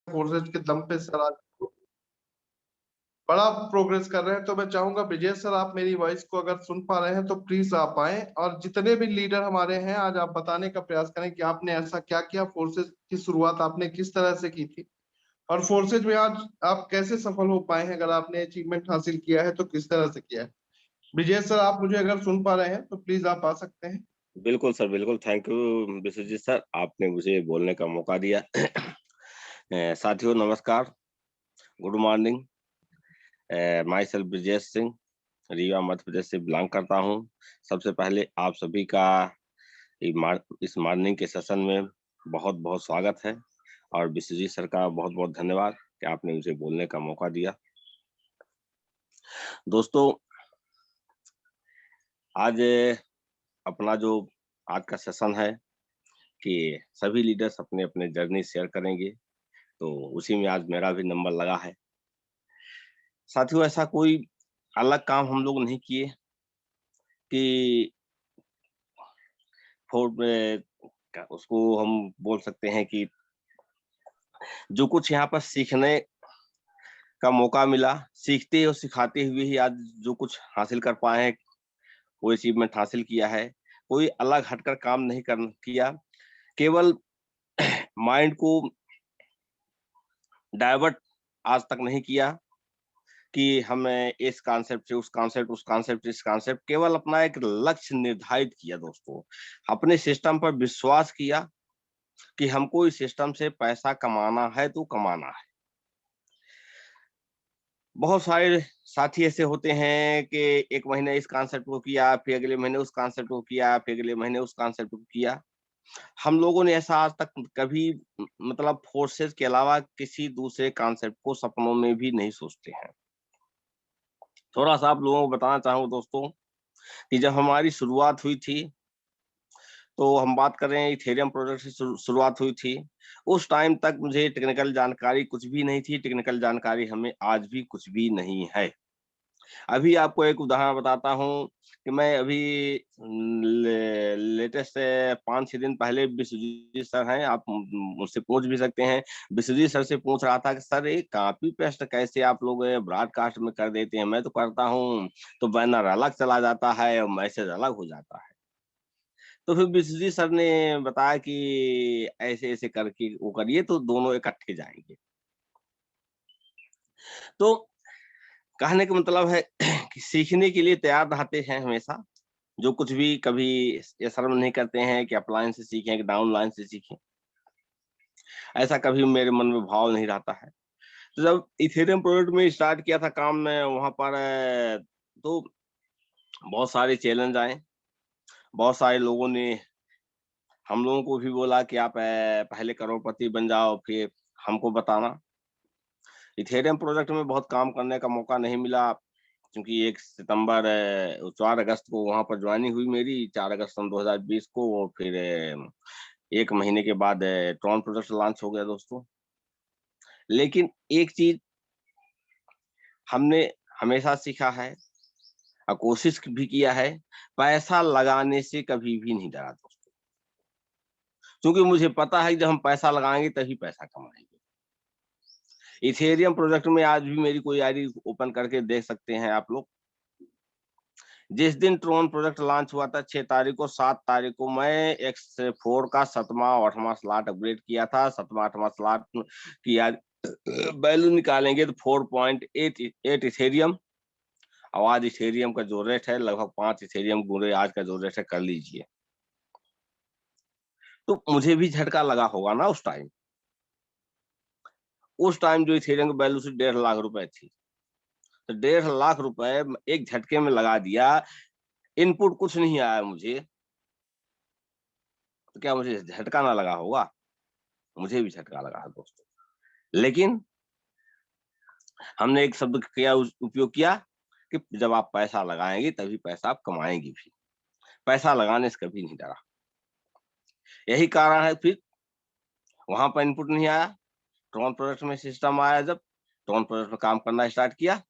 Forces के दम पे सर आज बड़ा प्रोग्रेस कर रहे हैं। तो मैं चाहूंगा ब्रिजेश सर, आप मेरी वॉइस को अगर सुन पा रहे हैं तो प्लीज आप आए, और जितने भी लीडर हमारे हैं आज आप बताने का प्रयास करें कि आपने ऐसा क्या किया, फोर्सेज की शुरुआत आपने किस तरह से की थी, और फोर्सेज में आज आप कैसे सफल हो पाए हैं। अगर आपने अचीवमेंट हासिल किया है तो किस तरह से किया है। ब्रिजेश सर, आप मुझे अगर सुन पा रहे हैं तो प्लीज आप आ सकते हैं। बिल्कुल सर, बिल्कुल। थैंक यू विश्वजीत सर, आपने मुझे बोलने का मौका दिया। साथियों नमस्कार, good morning. Myself Brijesh Singh, Rewa Madhya Pradesh से बिलॉन्ग करता हूँ। सबसे पहले आप सभी का इस मॉर्निंग के सेशन में बहुत-बहुत स्वागत है, और विश्वजीत सर का बहुत-बहुत धन्यवाद कि आपने मुझे बोलने का मौका दिया। दोस्तों, आज अपना जो आज का सेशन है कि सभी लीडर्स अपने-अपने जर्नी शेयर करेंगे, तो उसी में आज मेरा भी नंबर लगा है। साथियों, ऐसा कोई अलग काम हम लोग नहीं किए कि फॉर उसको हम बोल सकते हैं कि जो कुछ यहाँ पर सीखने का मौका मिला, सीखते और सिखाते हुए ही आज जो कुछ हासिल कर पाए हैं, वो अचीवमेंट हासिल किया है। कोई अलग हटकर काम नहीं किया, केवल माइंड को डाइवर्ट आज तक नहीं किया कि हमें इस कॉन्सेप्ट से उस कॉन्सेप्ट, उस कॉन्सेप्ट से इस कॉन्सेप्ट, केवल अपना एक लक्ष्य निर्धारित किया दोस्तों। अपने सिस्टम पर विश्वास किया कि हमको इस सिस्टम से पैसा कमाना है तो कमाना है। बहुत सारे साथी ऐसे होते हैं कि 1 महीने इस कॉन्सेप्ट को किया, फिर अगले महीने उस कॉन्सेप्ट को किया, फिर अगले महीने उस कॉन्सेप्ट को किया। हम लोगों ने ऐसा आज तक कभी मतलब फोर्सेस के अलावा किसी दूसरे कॉन्सेप्ट को सपनों में भी नहीं सोचते हैं। थोड़ा-सा आप लोगों को बताना चाहूँ दोस्तों कि जब हमारी शुरुआत हुई थी, तो हम बात कर रहे हैं इथेरियम प्रोजेक्ट से शुरुआत हुई थी। उस टाइम तक मुझे टेक्निकल जानकारी कुछ भी नहीं थी, टेक्निकल जानकारी हमें आज भी कुछ भी नहीं है। अभी आपको एक उदाहरण बताता हूँ कि मैं अभी लेटेस्ट 5-6 दिन पहले विश्वजीत सर हैं, आप मुझसे पूछ भी सकते हैं। विश्वजीत सर से पूछ रहा था कि सर ये कॉपी पेस्ट कैसे आप लोग ब्रॉडकास्ट में कर देते हैं? मैं तो करता हूँ, तो बैनर अलग चला जाता है और मैसेज अलग हो जाता है। तो फिर विश्वजीत सर ने बताया कि ऐसे-ऐसे करके वो करिए तो दोनों इकट्ठे जाएँगे। तो कहने का मतलब है कि सीखने के लिए तैयार रहते हैं हमेशा। जो कुछ भी कभी ये शर्म नहीं करते हैं कि अपलाइन से सीखें कि डाउनलाइन से सीखें। ऐसा कभी मेरे मन में भाव नहीं रहता है। तो जब इथेरियम प्रोजेक्ट में स्टार्ट किया था काम में वहाँ पर तो बहुत सारे चैलेंज आए। बहुत सारे लोगों ने हम लोगों को भी बोला कि आप पहले करोड़पति बन जाओ फिर हमको बताना। इथेरियम प्रोजेक्ट में बहुत काम करने का मौका नहीं मिला, क्योंकि 1 सितंबर 4 अगस्त को वहाँ पर जॉइनिंग हुई मेरी, 4 अगस्त सन 2020 को। और फिर 1 महीने के बाद ट्रॉन प्रोजेक्ट लॉन्च हो गया दोस्तों। लेकिन एक चीज़ हमने हमेशा सीखा है और कोशिश भी किया है, पैसा लगाने से कभी भी नहीं डरा दोस्तों। क्योंकि मुझे पता है कि जब हम पैसा लगाएँगे तभी पैसा कमाएँगे। इथेरियम प्रोजेक्ट में आज भी मेरी कोई आईडी ओपन करके देख सकते हैं आप लोग। जिस दिन ट्रोन प्रोजेक्ट लॉन्च हुआ था 6 तारीख को, 7 तारीख को मैं X4 का 7वां और 8वां स्लॉट अपग्रेड किया था। 7वां 8वां स्लॉट की आज वैल्यू निकालेंगे तो 4.88 इथेरियम, और आज इथेरियम का जो रेट है लगभग 5 इथेरियम गुणे आज का जो रेट है कर लीजिए। तो मुझे भी झटका लगा होगा ना उस टाइम। उस टाइम जो इथेरियम की वैल्यू थी 1.5 लाख रुपए थी। तो 1.5 लाख रुपए एक झटके में लगा दिया, इनपुट कुछ नहीं आया मुझे, तो क्या मुझे झटका ना लगा होगा? मुझे भी झटका लगा है दोस्तों। लेकिन हमने एक शब्द किया उपयोग किया कि जब आप पैसा लगाएँगे तभी पैसा आप कमाएँगे भी। पैसा लगाने से कभी नहीं डरा। यही कारण है फिर वहाँ पर इनपुट नहीं आया, ट्रोन प्रोडक्ट में सिस्टम आया जब, ट्रोन प्रोडक्ट में काम करना स्टार्ट किया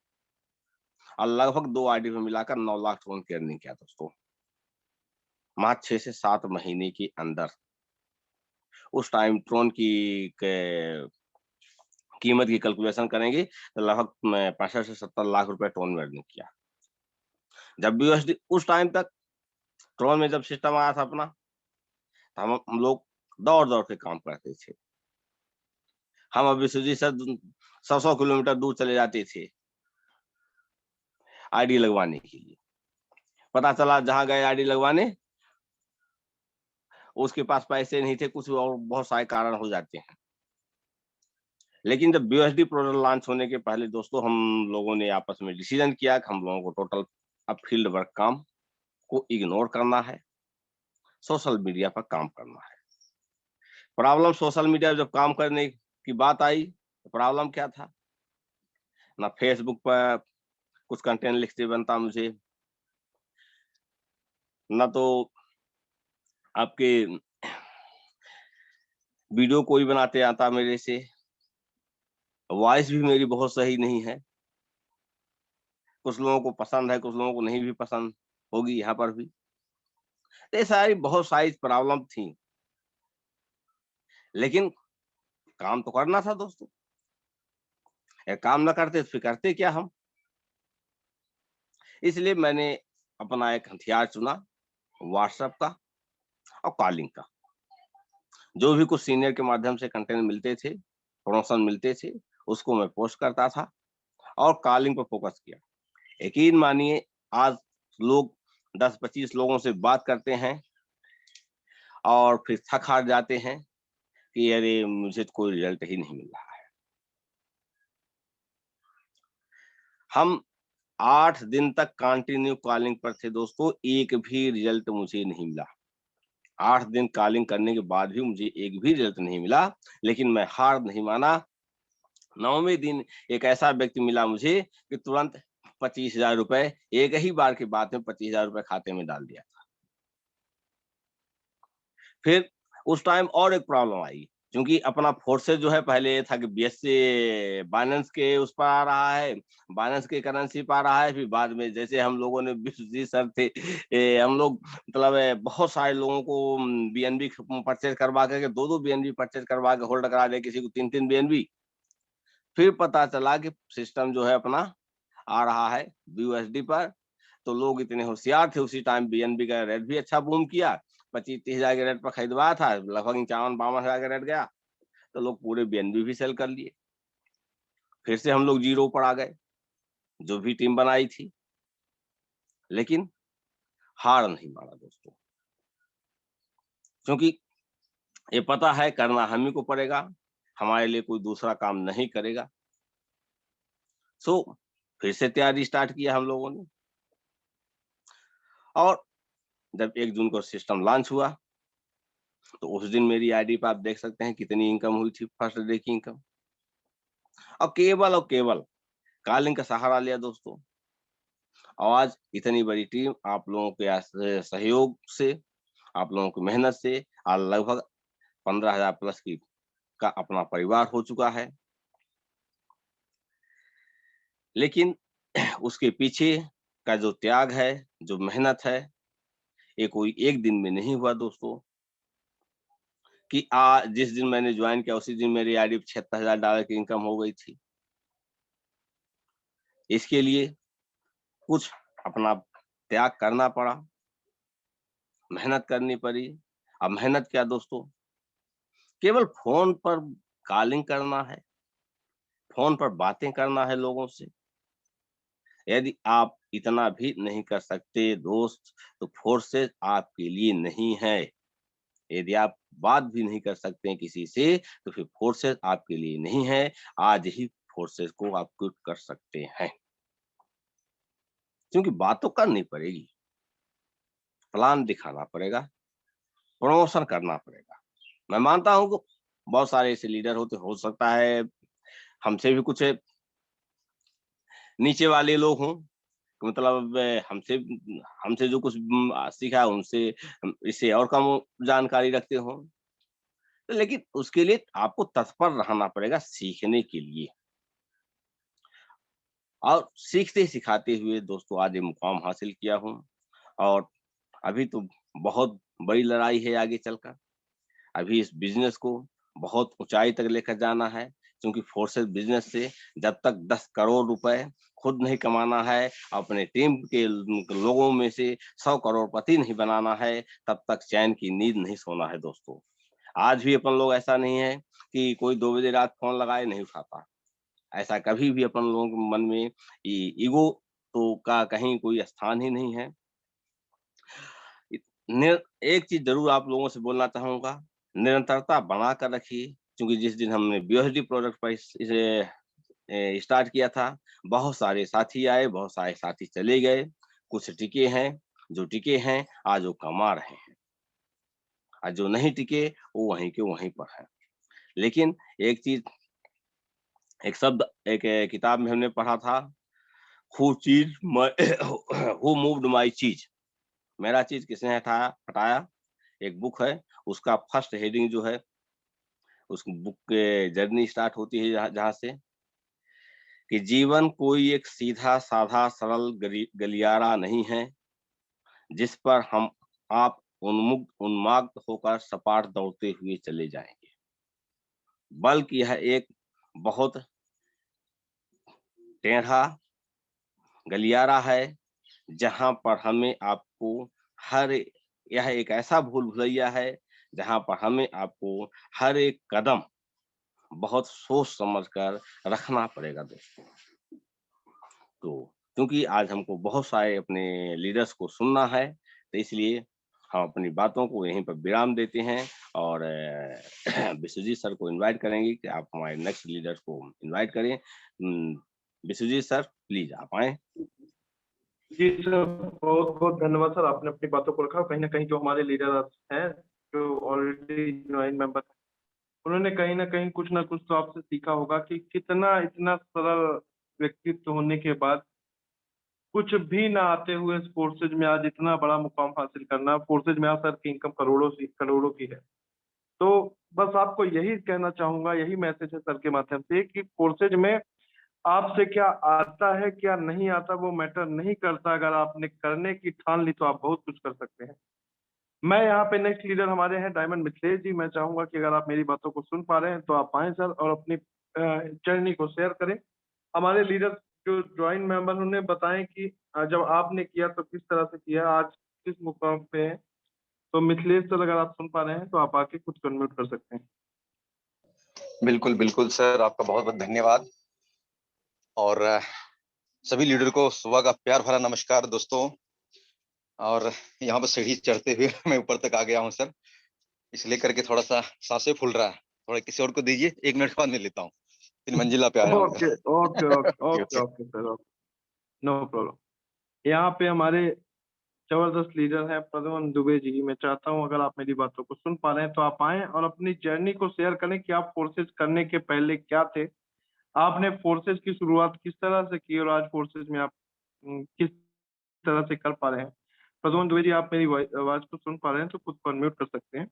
और लगभग 2 आईडी में मिलाकर 9 लाख ट्रोन की अर्निंग किया दोस्तों। मात्र 6 से 7 महीने के अंदर। उस टाइम ट्रोन की के कीमत की कैलकुलेशन करेंगे तो लगभग 65 से 70 लाख रुपए ट्रोन में अर्निंग किया। जब बीयूएसडी उस टाइम तक ट्रोन में जब सिस्टम आया था अपना, तो हम लोग दौड़-दौड़ के काम करते थे। हम अभी सोचिए सर 100-100 किलोमीटर दूर चले जाते थे आईडी लगवाने के लिए। पता चला जहाँ गए आईडी लगवाने, उसके पास पैसे नहीं थे, कुछ और बहुत सारे कारण हो जाते हैं। लेकिन जब बीयूएसडी प्रोडक्ट लॉन्च होने के पहले दोस्तों हम लोगों ने आपस में डिसीजन किया कि हम लोगों को टोटल अब फील्ड वर्क काम को इग्नोर करना है, सोशल मीडिया पर काम करना है। प्रॉब्लम सोशल मीडिया जब काम करने की बात आई, तो प्रॉब्लम क्या था? ना फेसबुक पर कुछ कंटेंट लिखते बनता मुझे, ना तो आपके वीडियो कोई बनाते आता मेरे से, वॉइस भी मेरी बहुत सही नहीं है। कुछ लोगों को पसंद है, कुछ लोगों को नहीं भी पसंद होगी यहाँ पर भी। तो ये सारी बहुत सारी प्रॉब्लम थी, लेकिन काम तो करना था दोस्तों। काम ना करते तो फिर करते क्या हम? इसलिए मैंने अपना एक हथियार चुना व्हाट्सएप का और कॉलिंग का। जो भी कुछ सीनियर के माध्यम से कंटेंट मिलते थे, प्रमोशन मिलते थे, उसको मैं पोस्ट करता था और कॉलिंग पर फोकस किया। यकीन मानिए आज लोग 10-25 लोगों से बात करते हैं और फिर थक हार जाते हैं कि अरे मुझे तो कोई रिजल्ट ही नहीं मिल रहा है। हम 8 दिन तक कंटिन्यू कॉलिंग पर थे दोस्तों, एक भी रिजल्ट मुझे नहीं मिला। 8 दिन कॉलिंग करने के बाद भी मुझे एक भी रिजल्ट नहीं मिला, लेकिन मैं हार नहीं माना। 9वें दिन एक ऐसा व्यक्ति मिला मुझे कि तुरंत 25,000 रुपए एक ही बार की बात में 25,000 रुपए खाते में डाल दिया था। फिर उस टाइम और एक प्रॉब्लम आई, क्योंकि अपना फोर्सेस जो है पहले ये था कि बीएससी बाइनेंस के उस पर आ रहा है, बाइनेंस की करेंसी पर आ रहा है, फिर बाद में जैसे हम लोगों ने 20 सर थे, हम लोग मतलब बहुत सारे लोगों को बीएनबी परचेज करवा के 2-2 बीएनबी परचेज करवा के होल्ड करा दे, किसी को 3-3 बीएनबी। फिर पता चला कि सिस्टम जो है अपना आ रहा है बीयूएसडी पर, तो लोग इतने होशियार थे उसी टाइम बीएनबी का रेट भी अच्छा बूम किया। 25-30 हज़ार के रेट पर खरीदवाया था, लगभग 51-52 हज़ार का रेट गया, तो लोग पूरे बीएनबी भी सेल कर लिए। फिर से हम लोग ज़ीरो पर आ गए, जो भी टीम बनाई थी, लेकिन हार नहीं माना दोस्तों। क्योंकि ये पता है करना हम ही को पड़ेगा, हमारे लिए कोई दूसरा काम नहीं करेगा। सो फिर से तैयारी स्टार्ट किया हम लोगों ने और जब 1 जून को सिस्टम लॉन्च हुआ, तो उस दिन मेरी आईडी पे आप देख सकते हैं कितनी इनकम हुई थी, फर्स्ट डे की इनकम। और केवल कॉलिंग का सहारा लिया दोस्तों। और आज इतनी बड़ी टीम आप लोगों के सहयोग से, आप लोगों की मेहनत से आज लगभग 15,000 प्लस की का अपना परिवार हो चुका है। लेकिन उसके पीछे का जो त्याग है, जो मेहनत है, ये कोई एक दिन में नहीं हुआ दोस्तों। कि जिस दिन मैंने जॉइन किया उसी दिन मेरी आईडी पे $76,000 की इनकम हो गई थी। इसके लिए कुछ अपना त्याग करना पड़ा, मेहनत करनी पड़ी। अब मेहनत क्या दोस्तों, केवल फ़ोन पर कॉलिंग करना है, फ़ोन पर बातें करना है लोगों से। यदि आप इतना भी नहीं कर सकते दोस्त, तो फोर्सेस आपके लिए नहीं है। यदि आप बात भी नहीं कर सकते हैं किसी से, तो फिर फोर्सेस आपके लिए नहीं है। आज ही फोर्सेस को आप क्विट कर सकते हैं। क्योंकि बात तो करनी पड़ेगी, प्लान दिखाना पड़ेगा, प्रमोशन करना पड़ेगा। मैं मानता हूँ कि बहुत सारे ऐसे लीडर होते हो सकता है हमसे भी कुछ नीचे वाले लोग हों, मतलब हमसे हमसे जो कुछ सीखा है उनसे इससे और कम जानकारी रखते हों। लेकिन उसके लिए आपको तत्पर रहना पड़ेगा सीखने के लिए। और सीखते सिखाते हुए दोस्तों आज ये मुकाम हासिल किया हूँ और अभी तो बहुत बड़ी लड़ाई है आगे चलकर। अभी इस बिज़नेस को बहुत ऊँचाई तक लेकर जाना है। क्योंकि फोर्सेस बिजनेस से जब तक 10 करोड़ रुपए खुद नहीं कमाना है, अपने टीम के लोगों में से 100 करोड़पति नहीं बनाना है, तब तक चैन की नींद नहीं सोना है दोस्तों। आज भी अपन लोग ऐसा नहीं है कि कोई 2 बजे रात फोन लगाए नहीं उठाता। ऐसा कभी भी अपन लोगों के मन में ईगो तो का कहीं कोई स्थान ही नहीं है। एक चीज जरूर आप लोगों से बोलना चाहूंगा, निरंतरता बना कर रखिए, क्योंकि जिस दिन हमने बीओएसडी प्रोडक्ट पर इसे स्टार्ट किया था, बहुत सारे साथी आए, बहुत सारे साथी चले गए, कुछ टिके हैं, जो टिके हैं आज वो कमा रहे हैं, और जो नहीं टिके वो वहीं के वहीं पर हैं। लेकिन एक चीज, एक शब्द एक किताब में हमने पढ़ा था, हु चीज हु मूव्ड माई चीज, मेरा चीज किसने हटाया। एक बुक है, उसका फर्स्ट हेडिंग जो है, उस बुक के जर्नी स्टार्ट होती है जहाँ से कि जीवन कोई एक सीधा साधा सरल गलियारा नहीं है जिस पर हम आप उन्माद होकर सपाट दौड़ते हुए चले जाएंगे, बल्कि यह एक बहुत टेढ़ा गलियारा है जहां पर हमें आपको हर यह एक ऐसा भूल भुलैया है जहां पर हमें आपको हर एक कदम बहुत सोच समझ कर रखना पड़ेगा दोस्तों। तो क्योंकि आज हमको बहुत सारे अपने लीडर्स को सुनना है, तो इसलिए हम अपनी बातों को यहीं पर विराम देते हैं और विश्वजीत सर को इनवाइट करेंगे कि आप हमारे नेक्स्ट लीडर्स को इनवाइट करें। विश्वजीत सर प्लीज आप आए। जी सर, बहुत बहुत धन्यवाद सर, आपने अपनी बातों को रखा। कहीं ना कहीं जो हमारे लीडर हैं, जो ऑलरेडी ज्वाइन मेंबर, उन्होंने कहीं ना कुछ तो आपसे सीखा होगा कि कितना इतना सरल व्यक्तित्व होने के बाद कुछ भी ना आते हुए फोर्सेज में आज इतना बड़ा मुकाम हासिल करना। फोर्सेज में आज सर की इनकम करोड़ों की है। तो बस आपको यही कहना चाहूंगा, यही मैसेज है सर के माध्यम से कि फोर्सेज में आपसे क्या आता है क्या नहीं आता वो मैटर नहीं करता। अगर आपने करने की ठान ली तो आप बहुत कुछ कर सकते हैं। मैं यहाँ पे नेक्स्ट लीडर हमारे हैं डायमंड मिथिलेश जी। मैं चाहूंगा कि अगर आप मेरी बातों को सुन पा रहे हैं तो आप आए सर और अपनी जर्नी को शेयर करें। हमारे लीडर जो ज्वाइन मेंबर उन्हें बताएं कि जब आपने किया तो किस तरह से किया, आज किस मुकाम पे है। तो मिथिलेश सर, अगर आप सुन पा रहे हैं तो आप आके कुछ कन्वर्ट कर सकते हैं। बिल्कुल बिल्कुल सर, आपका बहुत बहुत धन्यवाद। और सभी लीडर को सुबह का प्यार भरा नमस्कार दोस्तों। और यहाँ पर सीढ़ी चढ़ते हुए मैं ऊपर तक आ गया हूँ सर, इसलिए करके थोड़ा सा सांसें फूल रहा है। थोड़ा किसी और को दीजिए, 1 मिनट बाद मैं लेता हूँ। 3 मंजिला पे आया हूँ okay okay okay okay sir, no problem. यहाँ पे हमारे जबरदस्त लीडर हैं प्रद्युम्न दुबे जी। मैं चाहता हूँ अगर आप मेरी बातों को सुन पा रहे हैं तो आप आए और अपनी जर्नी को शेयर करें कि आप फोर्सेज करने के पहले क्या थे, आपने फोर्सेज की शुरुआत किस तरह से की और आज फोर्सेज में आप किस तरह से कर पा रहे हैं। प्रद्युम्न दुबे जी, आप मेरी आवाज को सुन पा रहे हैं तो खुद को अनम्यूट कर सकते हैं।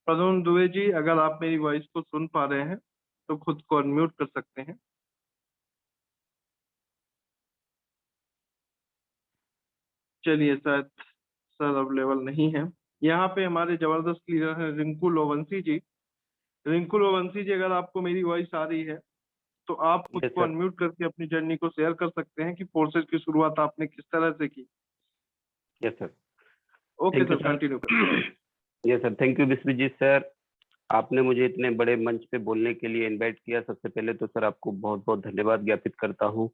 प्रद्युम्न दुबे जी, अगर आप मेरी वॉइस को सुन पा रहे हैं तो खुद को अनम्यूट कर सकते हैं। चलिए, शायद सर अवेलेबल नहीं है। यहाँ पे हमारे जबरदस्त लीडर हैं रिंकू लोवंसी जी। रिंकू लोवंसी जी, अगर आपको मेरी वॉइस आ रही है तो आप खुद को अनम्यूट करके अपनी जर्नी को शेयर कर सकते हैं कि फोर्सेज की शुरुआत आपने किस तरह से की। Yes sir. Okay sir, continue करें। Yes sir, thank you Vishwajeet sir. आपने मुझे इतने बड़े मंच पे बोलने के लिए इनवाइट किया। सबसे पहले तो सर आपको बहुत बहुत धन्यवाद ज्ञापित करता हूँ।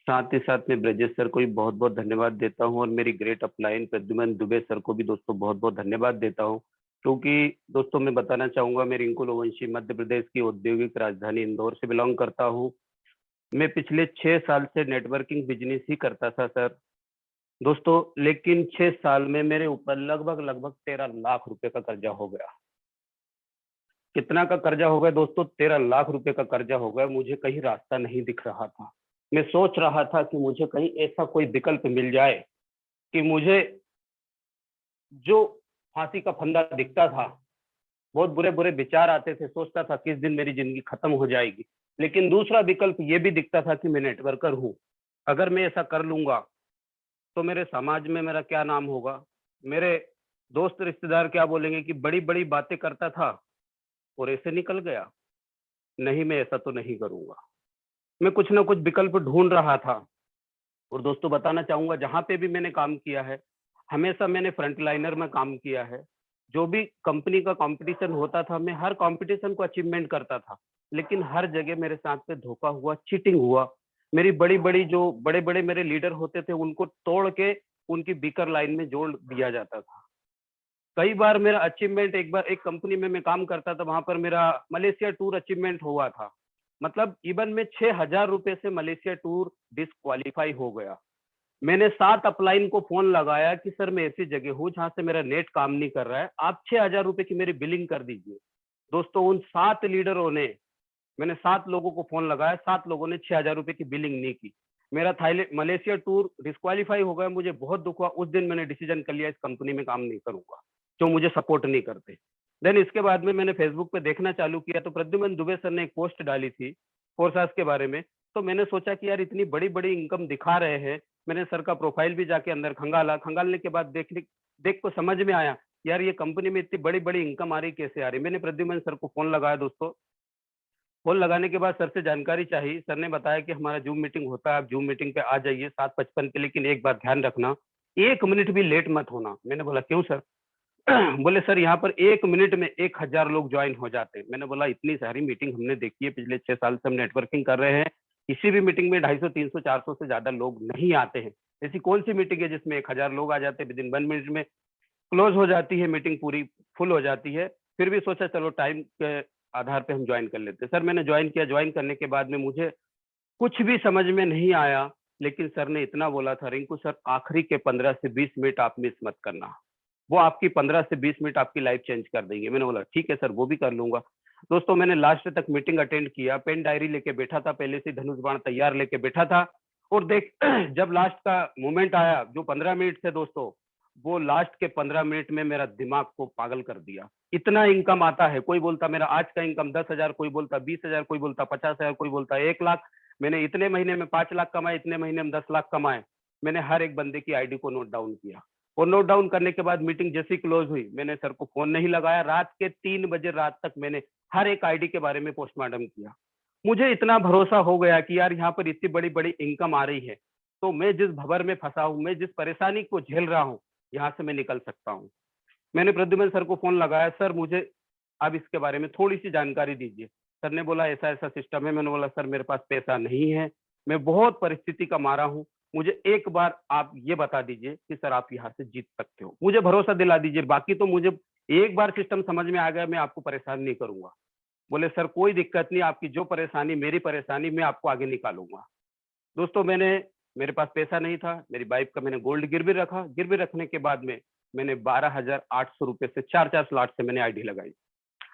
साथ ही साथ में ब्रजेश सर को भी बहुत बहुत धन्यवाद देता हूँ और मेरी great upline Pradyumna Dubey sir को भी दोस्तों बहुत बहुत धन्यवाद देता हूँ। क्योंकि दोस्तों मैं बताना चाहूंगा, मैं रिंकू लोवंशी मध्य प्रदेश की औद्योगिक राजधानी इंदौर से बिलोंग करता हूँ। मैं पिछले 6 साल से नेटवर्किंग बिजनेस ही करता था सर दोस्तों, लेकिन 6 साल में मेरे ऊपर लगभग 13 लाख रुपए का कर्जा हो गया। कितना का कर्जा हो गया दोस्तों? 13 लाख रुपए का कर्जा हो गया। मुझे कहीं रास्ता नहीं दिख रहा था। मैं सोच रहा था कि मुझे कहीं ऐसा कोई विकल्प मिल जाए कि मुझे जो फांसी का फंदा दिखता था, बहुत बुरे बुरे विचार आते थे, सोचता था किस दिन मेरी जिंदगी खत्म हो जाएगी। लेकिन दूसरा विकल्प ये भी दिखता था कि मैं नेटवर्कर हूँ, अगर मैं ऐसा कर लूंगा तो मेरे समाज में मेरा क्या नाम होगा, मेरे दोस्त रिश्तेदार क्या बोलेंगे कि बड़ी बड़ी बातें करता था और ऐसे निकल गया। नहीं, मैं ऐसा तो नहीं करूंगा। मैं कुछ ना कुछ विकल्प ढूंढ रहा था। और दोस्तों बताना चाहूंगा, जहां पे भी मैंने काम किया है, हमेशा मैंने फ्रंटलाइनर में काम किया है। जो भी कंपनी का कंपटीशन होता था, मैं हर कंपटीशन को अचीवमेंट करता था, लेकिन हर जगह मेरे साथ पे धोखा हुआ, चीटिंग हुआ। मेरी बड़ी बड़ी जो बड़े बड़े मेरे लीडर होते थे, उनको तोड़ के उनकी बीकर लाइन में जोड़ दिया जाता था। कई बार मेरा अचीवमेंट, एक बार एक कंपनी में मैं काम करता था, वहां पर मेरा मलेशिया टूर अचीवमेंट हुआ था। मतलब इवन में 6,000 रुपए से मलेशिया टूर डिस्क्वालीफाई हो गया। मैंने 7 अपलाइन को फोन लगाया कि सर मैं ऐसी जगह हूँ जहां से मेरा नेट काम नहीं कर रहा है, आप 6,000 रुपए की मेरी बिलिंग कर दीजिए। दोस्तों उन 7 लीडरों ने, मैंने 7 लोगों को फोन लगाया, 7 लोगों ने 6,000 रुपए की बिलिंग नहीं की। मेरा थाईलैंड मलेशिया टूर डिस्क्वालीफाई हो गया। मुझे बहुत दुख हुआ। उस दिन मैंने डिसीजन कर लिया, इस कंपनी में काम नहीं करूंगा जो मुझे सपोर्ट नहीं करते। देन इसके बाद में मैंने फेसबुक पे देखना चालू किया, तो प्रद्युमन दुबे सर ने एक पोस्ट डाली थी फोरसास के बारे में। तो मैंने सोचा कि यार इतनी बड़ी बड़ी इनकम दिखा रहे हैं। मैंने सर का प्रोफाइल भी जाके अंदर खंगालने के बाद देख को समझ में आया, यार ये कंपनी में इतनी बड़ी बड़ी इनकम आ रही, कैसे आ रही। मैंने प्रद्युमन सर को फोन लगाया दोस्तों। फोन लगाने के बाद सर से जानकारी चाहिए। सर ने बताया कि हमारा जूम मीटिंग होता है, आप जूम मीटिंग पे आ जाइए 7:55 पे, लेकिन एक बात ध्यान रखना, 1 मिनट भी लेट मत होना। मैंने बोला क्यों सर? बोले सर यहाँ पर 1 मिनट में 1,000 लोग ज्वाइन हो जाते हैं। मैंने बोला इतनी सारी मीटिंग हमने देखी है, पिछले 6 साल से हम नेटवर्किंग कर रहे हैं, किसी भी मीटिंग में 250, 300, 400 से ज्यादा लोग नहीं आते हैं। ऐसी कौन सी मीटिंग है जिसमें 1,000 लोग आ जाते हैं? विदिन 1 मिनट में क्लोज हो जाती है मीटिंग, पूरी फुल हो जाती है। फिर भी सोचा चलो टाइम के आधार पे हम ज्वाइन कर लेते हैं। सर मैंने ज्वाइन किया। ज्वाइन करने के बाद में मुझे कुछ भी समझ में नहीं आया, लेकिन सर ने इतना बोला था, रिंकू सर आखिरी के 15 से 20 मिनट आप मिस मत करना, वो आपकी 15 से 20 मिनट आपकी लाइफ चेंज कर देंगे। मैंने बोला ठीक है सर, वो भी कर लूंगा। दोस्तों मैंने लास्ट तक मीटिंग अटेंड किया, पेन डायरी लेके बैठा था, पहले से धनुष बाण तैयार लेके बैठा था। और देख जब लास्ट का मोमेंट आया, जो 15 मिनट थे दोस्तों, वो लास्ट के 15 मिनट में मेरा दिमाग को पागल कर दिया। इतना इनकम आता है, कोई बोलता मेरा आज का इनकम 10,000, कोई बोलता 20,000, कोई बोलता 50,000, कोई बोलता 1,00,000। मैंने इतने महीने में 5 लाख कमाए, इतने महीने में 10 लाख कमाए। मैंने हर एक बंदे की आईडी को नोट डाउन किया, और नोट डाउन करने के बाद मीटिंग जैसी क्लोज हुई, मैंने सर को फोन नहीं लगाया। रात के 3 बजे रात तक मैंने हर एक आईडी के बारे में पोस्टमार्टम किया। मुझे इतना भरोसा हो गया कि यार यहाँ पर इतनी बड़ी बड़ी इनकम आ रही है, तो मैं जिस भंवर में फंसा हूँ, मैं जिस परेशानी को झेल रहा हूँ, यहाँ से मैं निकल सकता हूँ। मैंने प्रद्युमन सर को फोन लगाया, सर मुझे अब इसके बारे में थोड़ी सी जानकारी दीजिए। सर ने बोला ऐसा ऐसा सिस्टम है। मैंने बोला सर मेरे पास पैसा नहीं है, मैं बहुत परिस्थिति का मारा हूँ, मुझे एक बार आप ये बता दीजिए कि सर आप यहाँ से जीत सकते हो, मुझे भरोसा दिला दीजिए, बाकी तो मुझे एक बार सिस्टम समझ में आ गया, मैं आपको परेशान नहीं करूंगा। बोले सर कोई दिक्कत नहीं, आपकी जो परेशानी मेरी परेशानी, मैं आपको आगे निकालूंगा। दोस्तों मेरे पास पैसा नहीं था, मेरी वाइफ का मैंने गोल्ड गिरवी रखा। गिरवी रखने के बाद में मैंने 12,800 रुपए से 4 स्लॉट से मैंने आईडी लगाई।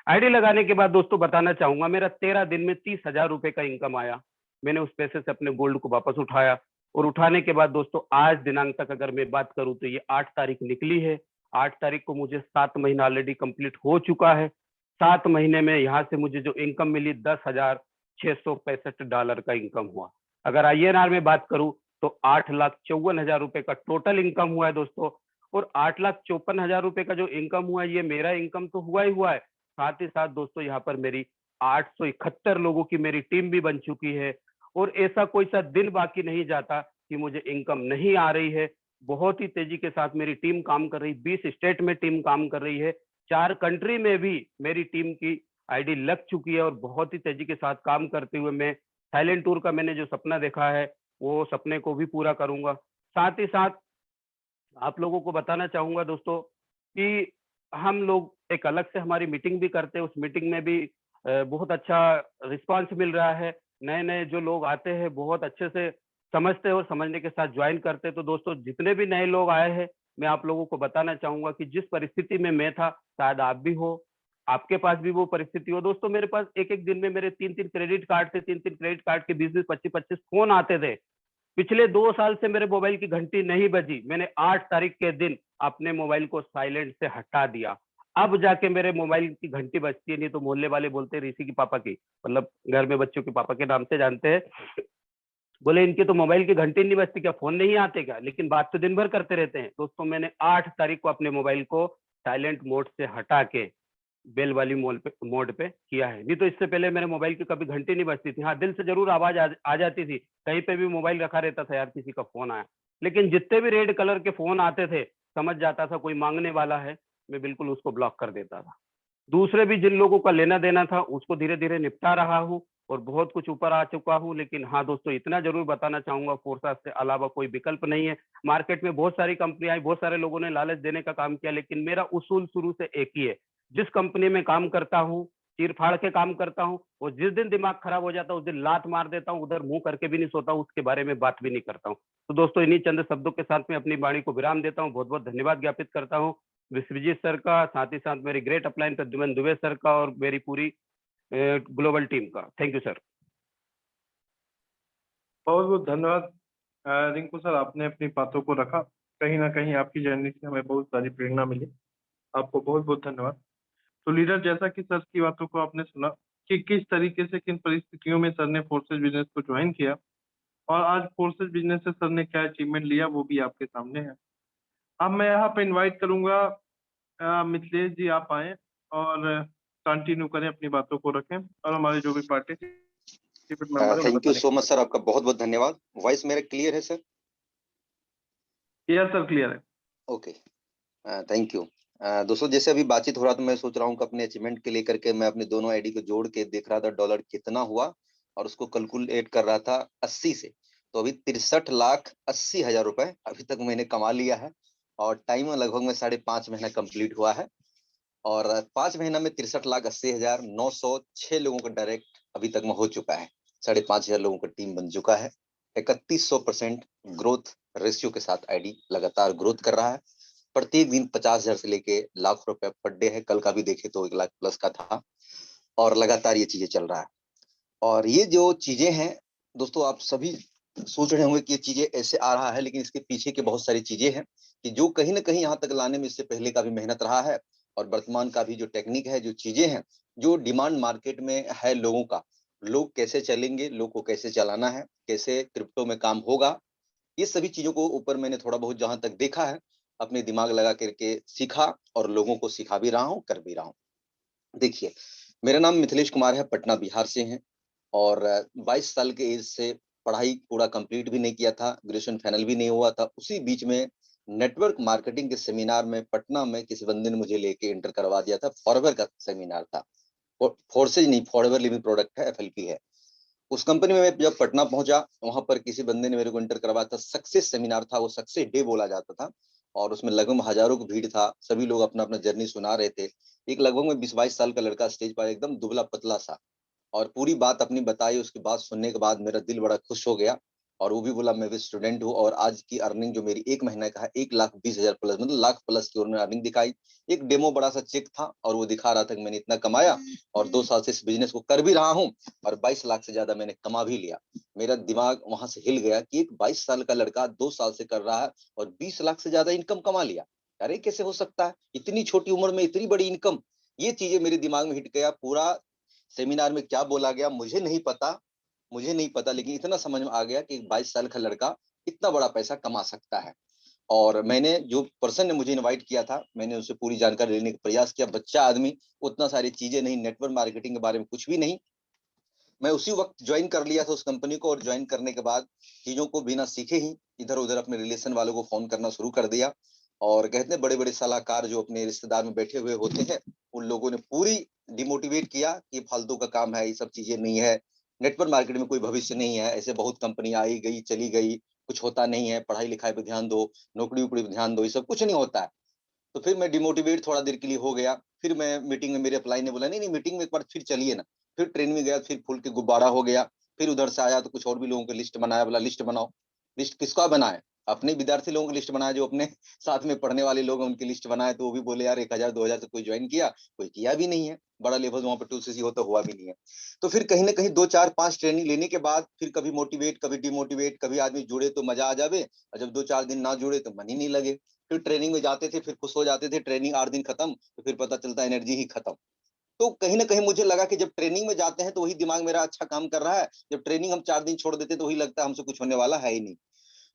आईडी लगाने के बाद दोस्तों बताना चाहूंगा, मेरा 13 दिन में 30,000 रुपए का इनकम आया। मैंने उस पैसे से अपने गोल्ड को वापस उठाया, और उठाने के बाद दोस्तों आज दिनांक तक अगर मैं बात करूं तो ये 8 तारीख निकली है। 8 तारीख को मुझे 7 महीना ऑलरेडी कंप्लीट हो चुका है। 7 महीने में यहाँ से मुझे जो इनकम मिली, $10,665 का इनकम हुआ। अगर INR में बात करूं तो 8,54,000 रुपए का टोटल इनकम हुआ है दोस्तों। और 8,54,000 रुपए का जो इनकम हुआ है, ये मेरा इनकम तो हुआ ही हुआ है, साथ ही साथ दोस्तों यहाँ पर मेरी 871 लोगों की मेरी टीम भी बन चुकी है। और ऐसा कोई सा दिन बाकी नहीं जाता कि मुझे इनकम नहीं आ रही है। बहुत ही तेजी के साथ मेरी टीम काम कर रही, 20 स्टेट में टीम काम कर रही है, 4 कंट्री में भी मेरी टीम की आईडी लग चुकी है। और बहुत ही तेजी के साथ काम करते हुए मैं थाईलैंड टूर का मैंने जो सपना देखा है, वो सपने को भी पूरा करूंगा। साथ ही साथ आप लोगों को बताना चाहूंगा दोस्तों कि हम लोग एक अलग से हमारी मीटिंग भी करते हैं, उस मीटिंग में भी बहुत अच्छा रिस्पांस मिल रहा है। नए नए जो लोग आते हैं बहुत अच्छे से समझते हैं और समझने के साथ ज्वाइन करते हैं। तो दोस्तों जितने भी नए लोग आए हैं, मैं आप लोगों को बताना चाहूंगा कि जिस परिस्थिति में मैं था, शायद आप भी हो, आपके पास भी वो परिस्थिति हो। दोस्तों मेरे पास एक एक दिन में मेरे 3-3 क्रेडिट कार्ड थे, 3-3 क्रेडिट कार्ड के 20-20, 25-25 फोन आते थे। पिछले 2 साल से मेरे मोबाइल की घंटी नहीं बजी। मैंने 8 तारीख के दिन अपने मोबाइल को साइलेंट से हटा दिया। अब जाके मेरे मोबाइल की घंटी बजती है, नहीं तो मोहल्ले वाले बोलते हैं ऋषि की पापा की, मतलब घर में बच्चों के पापा के नाम से जानते हैं। बोले इनके तो मोबाइल की घंटी नहीं बजती, क्या फोन नहीं आते क्या? लेकिन बात तो दिन भर करते रहते हैं। दोस्तों मैंने 8 तारीख को अपने मोबाइल को साइलेंट मोड से हटा के बेल वाली मोड पे किया है। नहीं तो इससे पहले मेरे मोबाइल की कभी घंटी नहीं बजती थी। हाँ, दिल से जरूर आवाज आ जाती थी, कहीं पे भी मोबाइल रखा रहता था, यार किसी का फोन आया। लेकिन जितने भी रेड कलर के फोन आते थे, समझ जाता था कोई मांगने वाला है, मैं बिल्कुल उसको ब्लॉक कर देता था। दूसरे भी जिन लोगों का लेना देना था उसको धीरे धीरे निपटा रहा हूँ और बहुत कुछ ऊपर आ चुका हूँ। लेकिन हाँ दोस्तों, इतना जरूर बताना चाहूंगा, फोर्सा से अलावा कोई विकल्प नहीं है। मार्केट में बहुत सारी कंपनियां आई, बहुत सारे लोगों ने लालच देने का काम किया, लेकिन मेरा उसूल शुरू से एक ही है। जिस कंपनी में काम करता हूँ, चीर फाड़ के काम करता हूँ, और जिस दिन दिमाग खराब हो जाता है उस दिन लात मार देता हूँ, उधर मुंह करके भी नहीं सोता हूँ, उसके बारे में बात भी नहीं करता हूँ। तो दोस्तों इन्हीं चंद शब्दों के साथ में अपनी वाणी को विराम देता हूँ। बहुत बहुत धन्यवाद ज्ञापित करता हूँ विश्वजीत सर का, साथ ही साथ मेरे great upline Pradyuman Dubey sir का और मेरी पूरी ग्लोबल टीम का। Thank you sir. बहुत बहुत धन्यवाद रिंकू सर, आपने अपनी बातों को रखा। कहीं ना कहीं आपकी जर्नी से हमें बहुत सारी प्रेरणा मिली। आपको बहुत बहुत धन्यवाद। तो लीडर, जैसा कि सर की बातों को आपने सुना कि किस तरीके से, किन परिस्थितियों में सर ने फोर्सेज बिजनेस को ज्वाइन किया और आज फोर्सेज बिजनेस से सर ने क्या अचीवमेंट लिया, वो भी आपके सामने है। अब मैं यहाँ पे इनवाइट करूंगा मिथिलेश जी, आप आए और कंटिन्यू करें, अपनी बातों को रखें और हमारे जो भी पार्टिसिपेंट मेंबर है उन्हें थैंक यू बताने सो की मच सर, आपका बहुत बहुत धन्यवाद। वॉइस मेरा क्लियर है सर? यस सर, क्लियर है। Okay, thank you. दोस्तों जैसे अभी बातचीत हो रहा था, मैं सोच रहा हूँ कि अपने अचीवमेंट के लेकर के मैं अपने दोनों आईडी को जोड़ के देख रहा था डॉलर कितना हुआ और उसको कैलकुलेट कर रहा था 80 से। तो अभी 63,80,000 रुपए अभी तक मैंने कमा लिया है और टाइम लगभग में 5.5 महीना कंप्लीट हुआ है। और 5 महीना में 63,80,906 लोगों का डायरेक्ट अभी तक में हो चुका है। 5,500 लोगों का टीम बन चुका है। 3100% ग्रोथ रेशियो के साथ आईडी लगातार ग्रोथ कर रहा है। प्रत्येक दिन 50,000 से लेके लाख रुपए पर डे है। कल का भी देखे तो 1 लाख प्लस का था और लगातार ये चीजें चल रहा है। और ये जो चीजें हैं दोस्तों, आप सभी सोच रहे होंगे कि ये चीजें ऐसे आ रहा है, लेकिन इसके पीछे की बहुत सारी चीजें हैं कि जो कहीं ना कहीं यहाँ तक लाने में इससे पहले का भी मेहनत रहा है और वर्तमान का भी जो टेक्निक है, जो चीजें हैं, जो डिमांड मार्केट में है लोगों का, लोग कैसे चलेंगे, लोग को कैसे चलाना है, कैसे क्रिप्टो में काम होगा, ये सभी चीजों को ऊपर मैंने थोड़ा बहुत जहां तक देखा है, अपने दिमाग लगा करके सीखा और लोगों को सिखा भी रहा हूँ, कर भी रहा हूँ। देखिए, मेरा नाम मिथिलेश कुमार है, पटना बिहार से हैं और 22 साल के एज से पढ़ाई पूरा कंप्लीट भी नहीं किया था, ग्रेजुएशन फाइनल भी नहीं हुआ था। उसी बीच में नेटवर्क मार्केटिंग के सेमिनार में पटना में किसी बंदे ने मुझे लेके एंटर करवा दिया था। फॉरएवर का सेमिनार था, फोर्सेज नहीं, फॉरएवर लिविंग प्रोडक्ट है, एफएलपी है। उस कंपनी में मैं जब पटना पहुंचा, वहां पर किसी बंदे ने मेरे को इंटर करवाया था। सक्सेस सेमिनार था, वो सक्सेस डे बोला जाता था और उसमें लगभग हजारों की भीड़ था। सभी लोग अपना अपना जर्नी सुना रहे थे। एक लगभग में 20-22 साल का लड़का स्टेज पर एकदम दुबला पतला सा और पूरी बात अपनी बताई। उसकी बात सुनने के बाद मेरा दिल बड़ा खुश हो गया और वो भी बोला मैं भी स्टूडेंट हूँ और आज की अर्निंग जो मेरी 1 महीने का है 1,20,000 प्लस, मतलब लाख प्लस की उन्होंने अर्निंग दिखाई। एक डेमो बड़ा सा चेक था और वो दिखा रहा था कि मैंने इतना कमाया और 2 साल से इस बिजनेस को कर भी रहा हूँ और 22 लाख से ज्यादा मैंने कमा भी लिया। मेरा दिमाग वहां से हिल गया कि एक 22 साल का लड़का 2 साल से कर रहा है और 20 लाख से ज्यादा इनकम कमा लिया। अरे कैसे हो सकता है, इतनी छोटी उम्र में इतनी बड़ी इनकम। ये चीजें मेरे दिमाग में हिट गया। पूरा सेमिनार में क्या बोला गया मुझे नहीं पता, लेकिन इतना समझ में आ गया कि 22 साल का लड़का इतना बड़ा पैसा कमा सकता है। और मैंने, जो पर्सन ने मुझे इनवाइट किया था, मैंने उससे पूरी जानकारी लेने का प्रयास किया। बच्चा आदमी, उतना सारी चीजें नहीं, नेटवर्क मार्केटिंग के बारे में कुछ भी नहीं। मैं उसी वक्त ज्वाइन कर लिया था उस कंपनी को और ज्वाइन करने के बाद चीजों को बिना सीखे ही इधर उधर अपने रिलेशन वालों को फोन करना शुरू कर दिया। और कहते हैं बड़े बड़े सलाहकार जो अपने रिश्तेदार में बैठे हुए होते हैं, उन लोगों ने पूरी डिमोटिवेट किया कि फालतू का काम है, ये सब चीजें नहीं है, नेटवर्क मार्केट में कोई भविष्य नहीं है, ऐसे बहुत कंपनी आई गई चली गई, कुछ होता नहीं है, पढ़ाई लिखाई पे ध्यान दो, नौकरी उपड़ी पे ध्यान दो, ये सब कुछ नहीं होता है। तो फिर मैं डिमोटिवेट थोड़ा देर के लिए हो गया। फिर मैं मीटिंग में, मेरे अप्लाई ने बोला नहीं नहीं मीटिंग में एक बार फिर चलिए ना। फिर ट्रेन में गया, फिर फूल के गुब्बारा हो गया। फिर उधर से आया तो कुछ और भी लोगों की लिस्ट बनाया, बोला लिस्ट बनाओ। लिस्ट किसका बनाए? अपने विद्यार्थी लोगों की लिस्ट बनाया, जो अपने साथ में पढ़ने वाले लोग हैं उनकी लिस्ट बनाए। तो वो भी बोले यार 1,000-2,000 से कोई ज्वाइन किया, कोई किया भी नहीं है। बड़ा लेवल वहां पर 2cc होता हुआ भी नहीं है। तो फिर कहीं ना कहीं 2-4-5 ट्रेनिंग लेने के बाद फिर कभी मोटिवेट, कभी डिमोटिवेट, कभी आदमी जुड़े तो मजा आ जावे और जब 2-4 दिन ना जुड़े तो मन ही नहीं लगे। फिर ट्रेनिंग में जाते थे, फिर खुश हो जाते थे, ट्रेनिंग 8 दिन खत्म तो फिर पता चलता एनर्जी ही खत्म। तो कहीं ना कहीं मुझे लगा कि जब ट्रेनिंग में जाते हैं तो वही दिमाग मेरा अच्छा काम कर रहा है, जब ट्रेनिंग हम 4 दिन छोड़ देते हैं तो वही लगता है हमसे कुछ होने वाला है ही नहीं।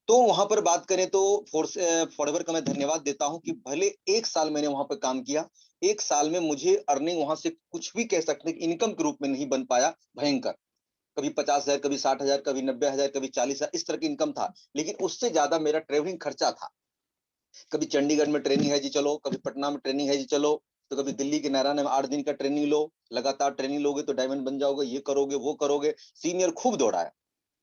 तो वहां पर बात करें तो फोर्स फॉरएवर का मैं धन्यवाद देता हूं कि भले 1 साल मैंने वहां पर काम किया, 1 साल में मुझे अर्निंग वहां से कुछ भी कह सकते हैं इनकम के रूप में नहीं बन पाया, भयंकर। कभी 50,000, कभी 60,000, कभी 90,000, कभी 40,000, इस तरह की इनकम था। लेकिन उससे ज्यादा मेरा ट्रेवलिंग खर्चा था। कभी चंडीगढ़ में ट्रेनिंग है जी चलो, कभी पटना में ट्रेनिंग है जी चलो, तो कभी दिल्ली के नारायण में 8 दिन का ट्रेनिंग लो, लगातार ट्रेनिंग लोगे तो डायमंड बन जाओगे, ये करोगे वो करोगे, सीनियर खूब दौड़ाया।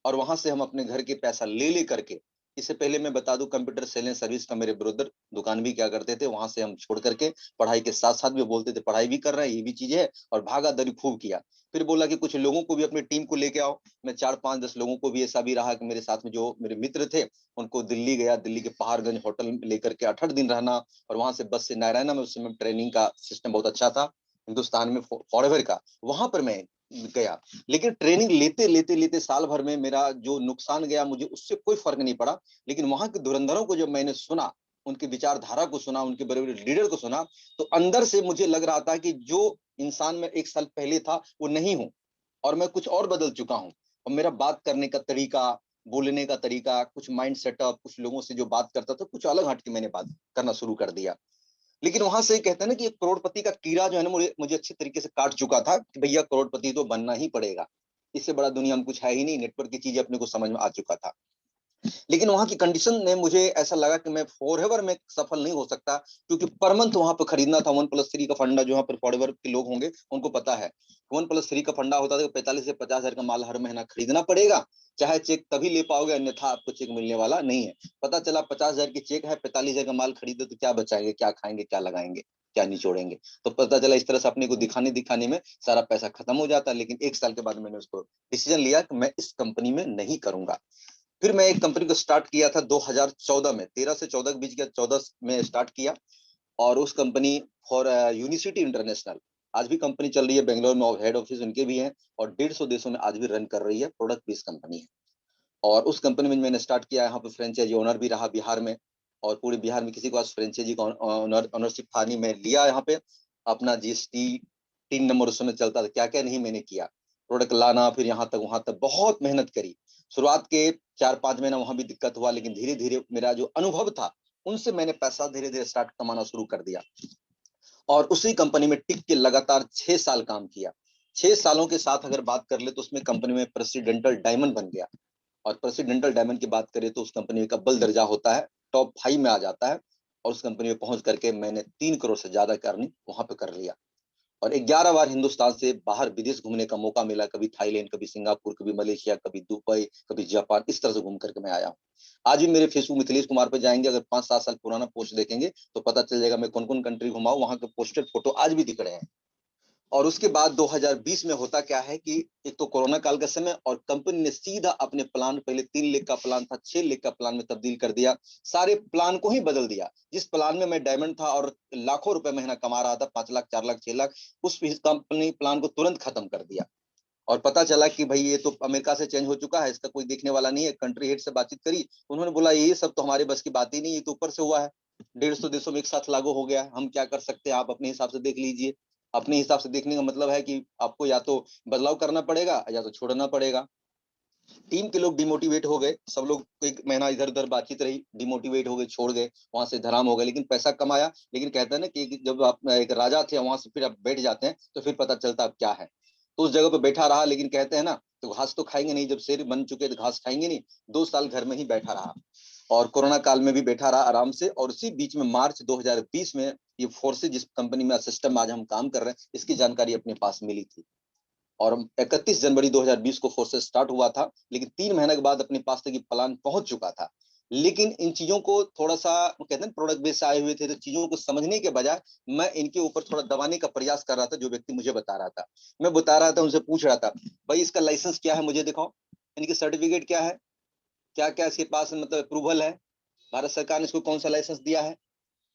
और वहां से हम अपने घर के पैसा ले ले करके, इससे पहले मैं बता दूं कंप्यूटर सेल एंड सर्विस का मेरे ब्रदर दुकान भी क्या करते थे, वहां से हम छोड़ करके पढ़ाई के साथ साथ भी बोलते थे पढ़ाई भी कर रहे हैं, ये भी चीज है, और भागा दौड़ी खूब किया। फिर बोला कि कुछ लोगों को भी अपनी टीम को लेके आओ। मैं 4 5 10 लोगों को भी, ऐसा भी रहा कि मेरे साथ में जो मेरे मित्र थे उनको दिल्ली गया, दिल्ली के पहाड़गंज होटल लेकर के 8 दिन रहना, और वहां से बस से नारायणा में, उस समय ट्रेनिंग का सिस्टम बहुत अच्छा था हिंदुस्तान में फॉरएवर का, वहां पर मैं गया। लेकिन ट्रेनिंग लेते लेते लेते साल भर में मेरा जो नुकसान गया मुझे उससे कोई फर्क नहीं पड़ा। लेकिन वहां के धुरंधरों को जब मैंने सुना, उनकी विचारधारा को सुना, उनके बड़े बड़े लीडर को सुना, तो अंदर से मुझे लग रहा था कि जो इंसान में 1 साल पहले था वो नहीं हूं, और मैं कुछ और बदल चुका हूं। और मेरा बात करने का तरीका, बोलने का तरीका, कुछ माइंड सेटअप, कुछ लोगों से जो बात करता था कुछ अलग हट के मैंने बात करना शुरू कर दिया। लेकिन वहां से कहते हैं ना कि एक करोड़पति का कीड़ा जो है ना मुझे अच्छे तरीके से काट चुका था कि भैया करोड़पति तो बनना ही पड़ेगा, इससे बड़ा दुनिया में कुछ है ही नहीं, नेटवर्क की चीजें अपने को समझ में आ चुका था। लेकिन वहां की कंडीशन ने मुझे ऐसा लगा कि मैं फॉरएवर में सफल नहीं हो सकता, क्योंकि पर मंथ वहां पर खरीदना था। 1+3 का फंडा जो यहाँ पर फॉरएवर के लोग होंगे उनको पता है, 1+3 का फंडा होता था कि 45 से 50,000 का माल हर महीना खरीदना पड़ेगा, चाहे चेक तभी ले पाओगे, अन्यथा आपको चेक मिलने वाला नहीं है। पता चला 50,000 की चेक है, 45,000 का माल खरीदे तो क्या बचाएंगे, क्या खाएंगे, क्या लगाएंगे, क्या निचोड़ेंगे। तो पता चला इस तरह से अपने को दिखाने दिखाने में सारा पैसा खत्म हो जाता। लेकिन 1 साल के बाद मैंने उसको डिसीजन लिया कि मैं इस कंपनी में नहीं करूंगा। फिर मैं एक कंपनी को स्टार्ट किया था 2014 में, 13 से 14 के बीच का 14 में स्टार्ट किया। और उस कंपनी फॉर यूनिसिटी इंटरनेशनल, आज भी कंपनी चल रही है, बेंगलोर में हेड ऑफिस उनके भी हैं, और 150 देशों में आज भी रन कर रही है, प्रोडक्ट बेस्ड कंपनी है। और उस कंपनी में मैंने स्टार्ट किया, यहाँ पे फ्रेंचाइजी ओनर भी रहा बिहार में, और पूरे बिहार में किसी को आज फ्रेंचाइजी का ऑनरशिप था नहीं, मैं लिया यहाँ पे। अपना जीएसटी 3 नंबर उस समय चलता था, क्या क्या नहीं मैंने किया, प्रोडक्ट लाना, फिर यहाँ तक वहां तक बहुत मेहनत करी। शुरुआत के 4 5 महीना वहां भी दिक्कत हुआ, लेकिन धीरे धीरे मेरा जो अनुभव था उनसे मैंने पैसा धीरे धीरे स्टार्ट कमाना शुरू कर दिया। और उसी कंपनी में टिक के लगातार 6 साल काम किया। 6 सालों के साथ अगर बात कर ले तो उसमें कंपनी में प्रेसिडेंटल डायमंड बन गया। और प्रेसिडेंटल डायमंड की बात करें तो उस कंपनी का अव्वल दर्जा होता है, टॉप 5 में आ जाता है। और उस कंपनी में पहुंच करके मैंने 3 करोड़ से ज्यादा का अर्निंग वहां पे कर लिया। और 11 बार हिंदुस्तान से बाहर विदेश घूमने का मौका मिला, कभी थाईलैंड, कभी सिंगापुर, कभी मलेशिया, कभी दुबई, कभी जापान, इस तरह से घूम करके मैं आया हूँ। आज भी मेरे फेसबुक मिथिलेश कुमार पे जाएंगे, अगर 5 7 साल पुराना पोस्ट देखेंगे तो पता चल जाएगा मैं कौन कौन कंट्री घुमा हूँ, वहां के पोस्टेड फोटो आज भी दिख रहे हैं। और उसके बाद 2020 में होता क्या है कि एक तो कोरोना काल का समय, और कंपनी ने सीधा अपने प्लान, पहले 3 लाख का प्लान था, 6 लाख का प्लान में तब्दील कर दिया, सारे प्लान को ही बदल दिया। जिस प्लान में मैं डायमंड था और लाखों रुपए महीना कमा रहा था, 5 लाख, 4 लाख, 6 लाख, उस कंपनी प्लान को तुरंत खत्म कर दिया। और पता चला कि भाई ये तो अमेरिका से चेंज हो चुका है, इसका कोई देखने वाला नहीं है। कंट्री हेड से बातचीत करी, उन्होंने बोला ये सब तो हमारे बस की बात ही नहीं, ये तो ऊपर से हुआ है, 150 देशों में एक साथ लागू हो गया, हम क्या कर सकते हैं, आप अपने हिसाब से देख लीजिए। अपने हिसाब से देखने का मतलब है कि आपको या तो बदलाव करना पड़ेगा या तो छोड़ना पड़ेगा। टीम के लोग डिमोटिवेट हो गए, सब लोग एक महीना इधर उधर बातचीत रही, डिमोटिवेट हो गए, छोड़ गए, वहां से धराम हो गए। लेकिन पैसा कमाया। लेकिन कहते हैं ना कि जब आप एक राजा थे, वहां से फिर आप बैठ जाते हैं तो फिर पता चलता अब क्या है। तो उस जगह पे बैठा रहा, लेकिन कहते हैं ना तो घास तो खाएंगे नहीं, जब शेर बन चुके तो घास खाएंगे नहीं। 2 साल घर में ही बैठा रहा, और कोरोना काल में भी बैठा रहा आराम से। और उसी बीच में मार्च 2020 में ये फोर्सेज, जिस कंपनी में सिस्टम आज हम काम कर रहे हैं, इसकी जानकारी अपने पास मिली थी। और 31 जनवरी 2020 को फोर्सेस स्टार्ट हुआ था, लेकिन 3 महीने के बाद अपने पास तक ये प्लान पहुंच चुका था। लेकिन इन चीजों को थोड़ा सा, कहते हैं प्रोडक्ट बेस से आए हुए थे, तो चीजों को समझने के बजाय मैं इनके ऊपर थोड़ा दबाने का प्रयास कर रहा था। जो व्यक्ति मुझे बता रहा था, मैं बता रहा था, उनसे पूछ रहा था, भाई इसका लाइसेंस क्या है मुझे दिखाओ, इनकी सर्टिफिकेट क्या है, क्या क्या इसके पास मतलब अप्रूवल है, भारत सरकार ने इसको कौन सा लाइसेंस दिया है,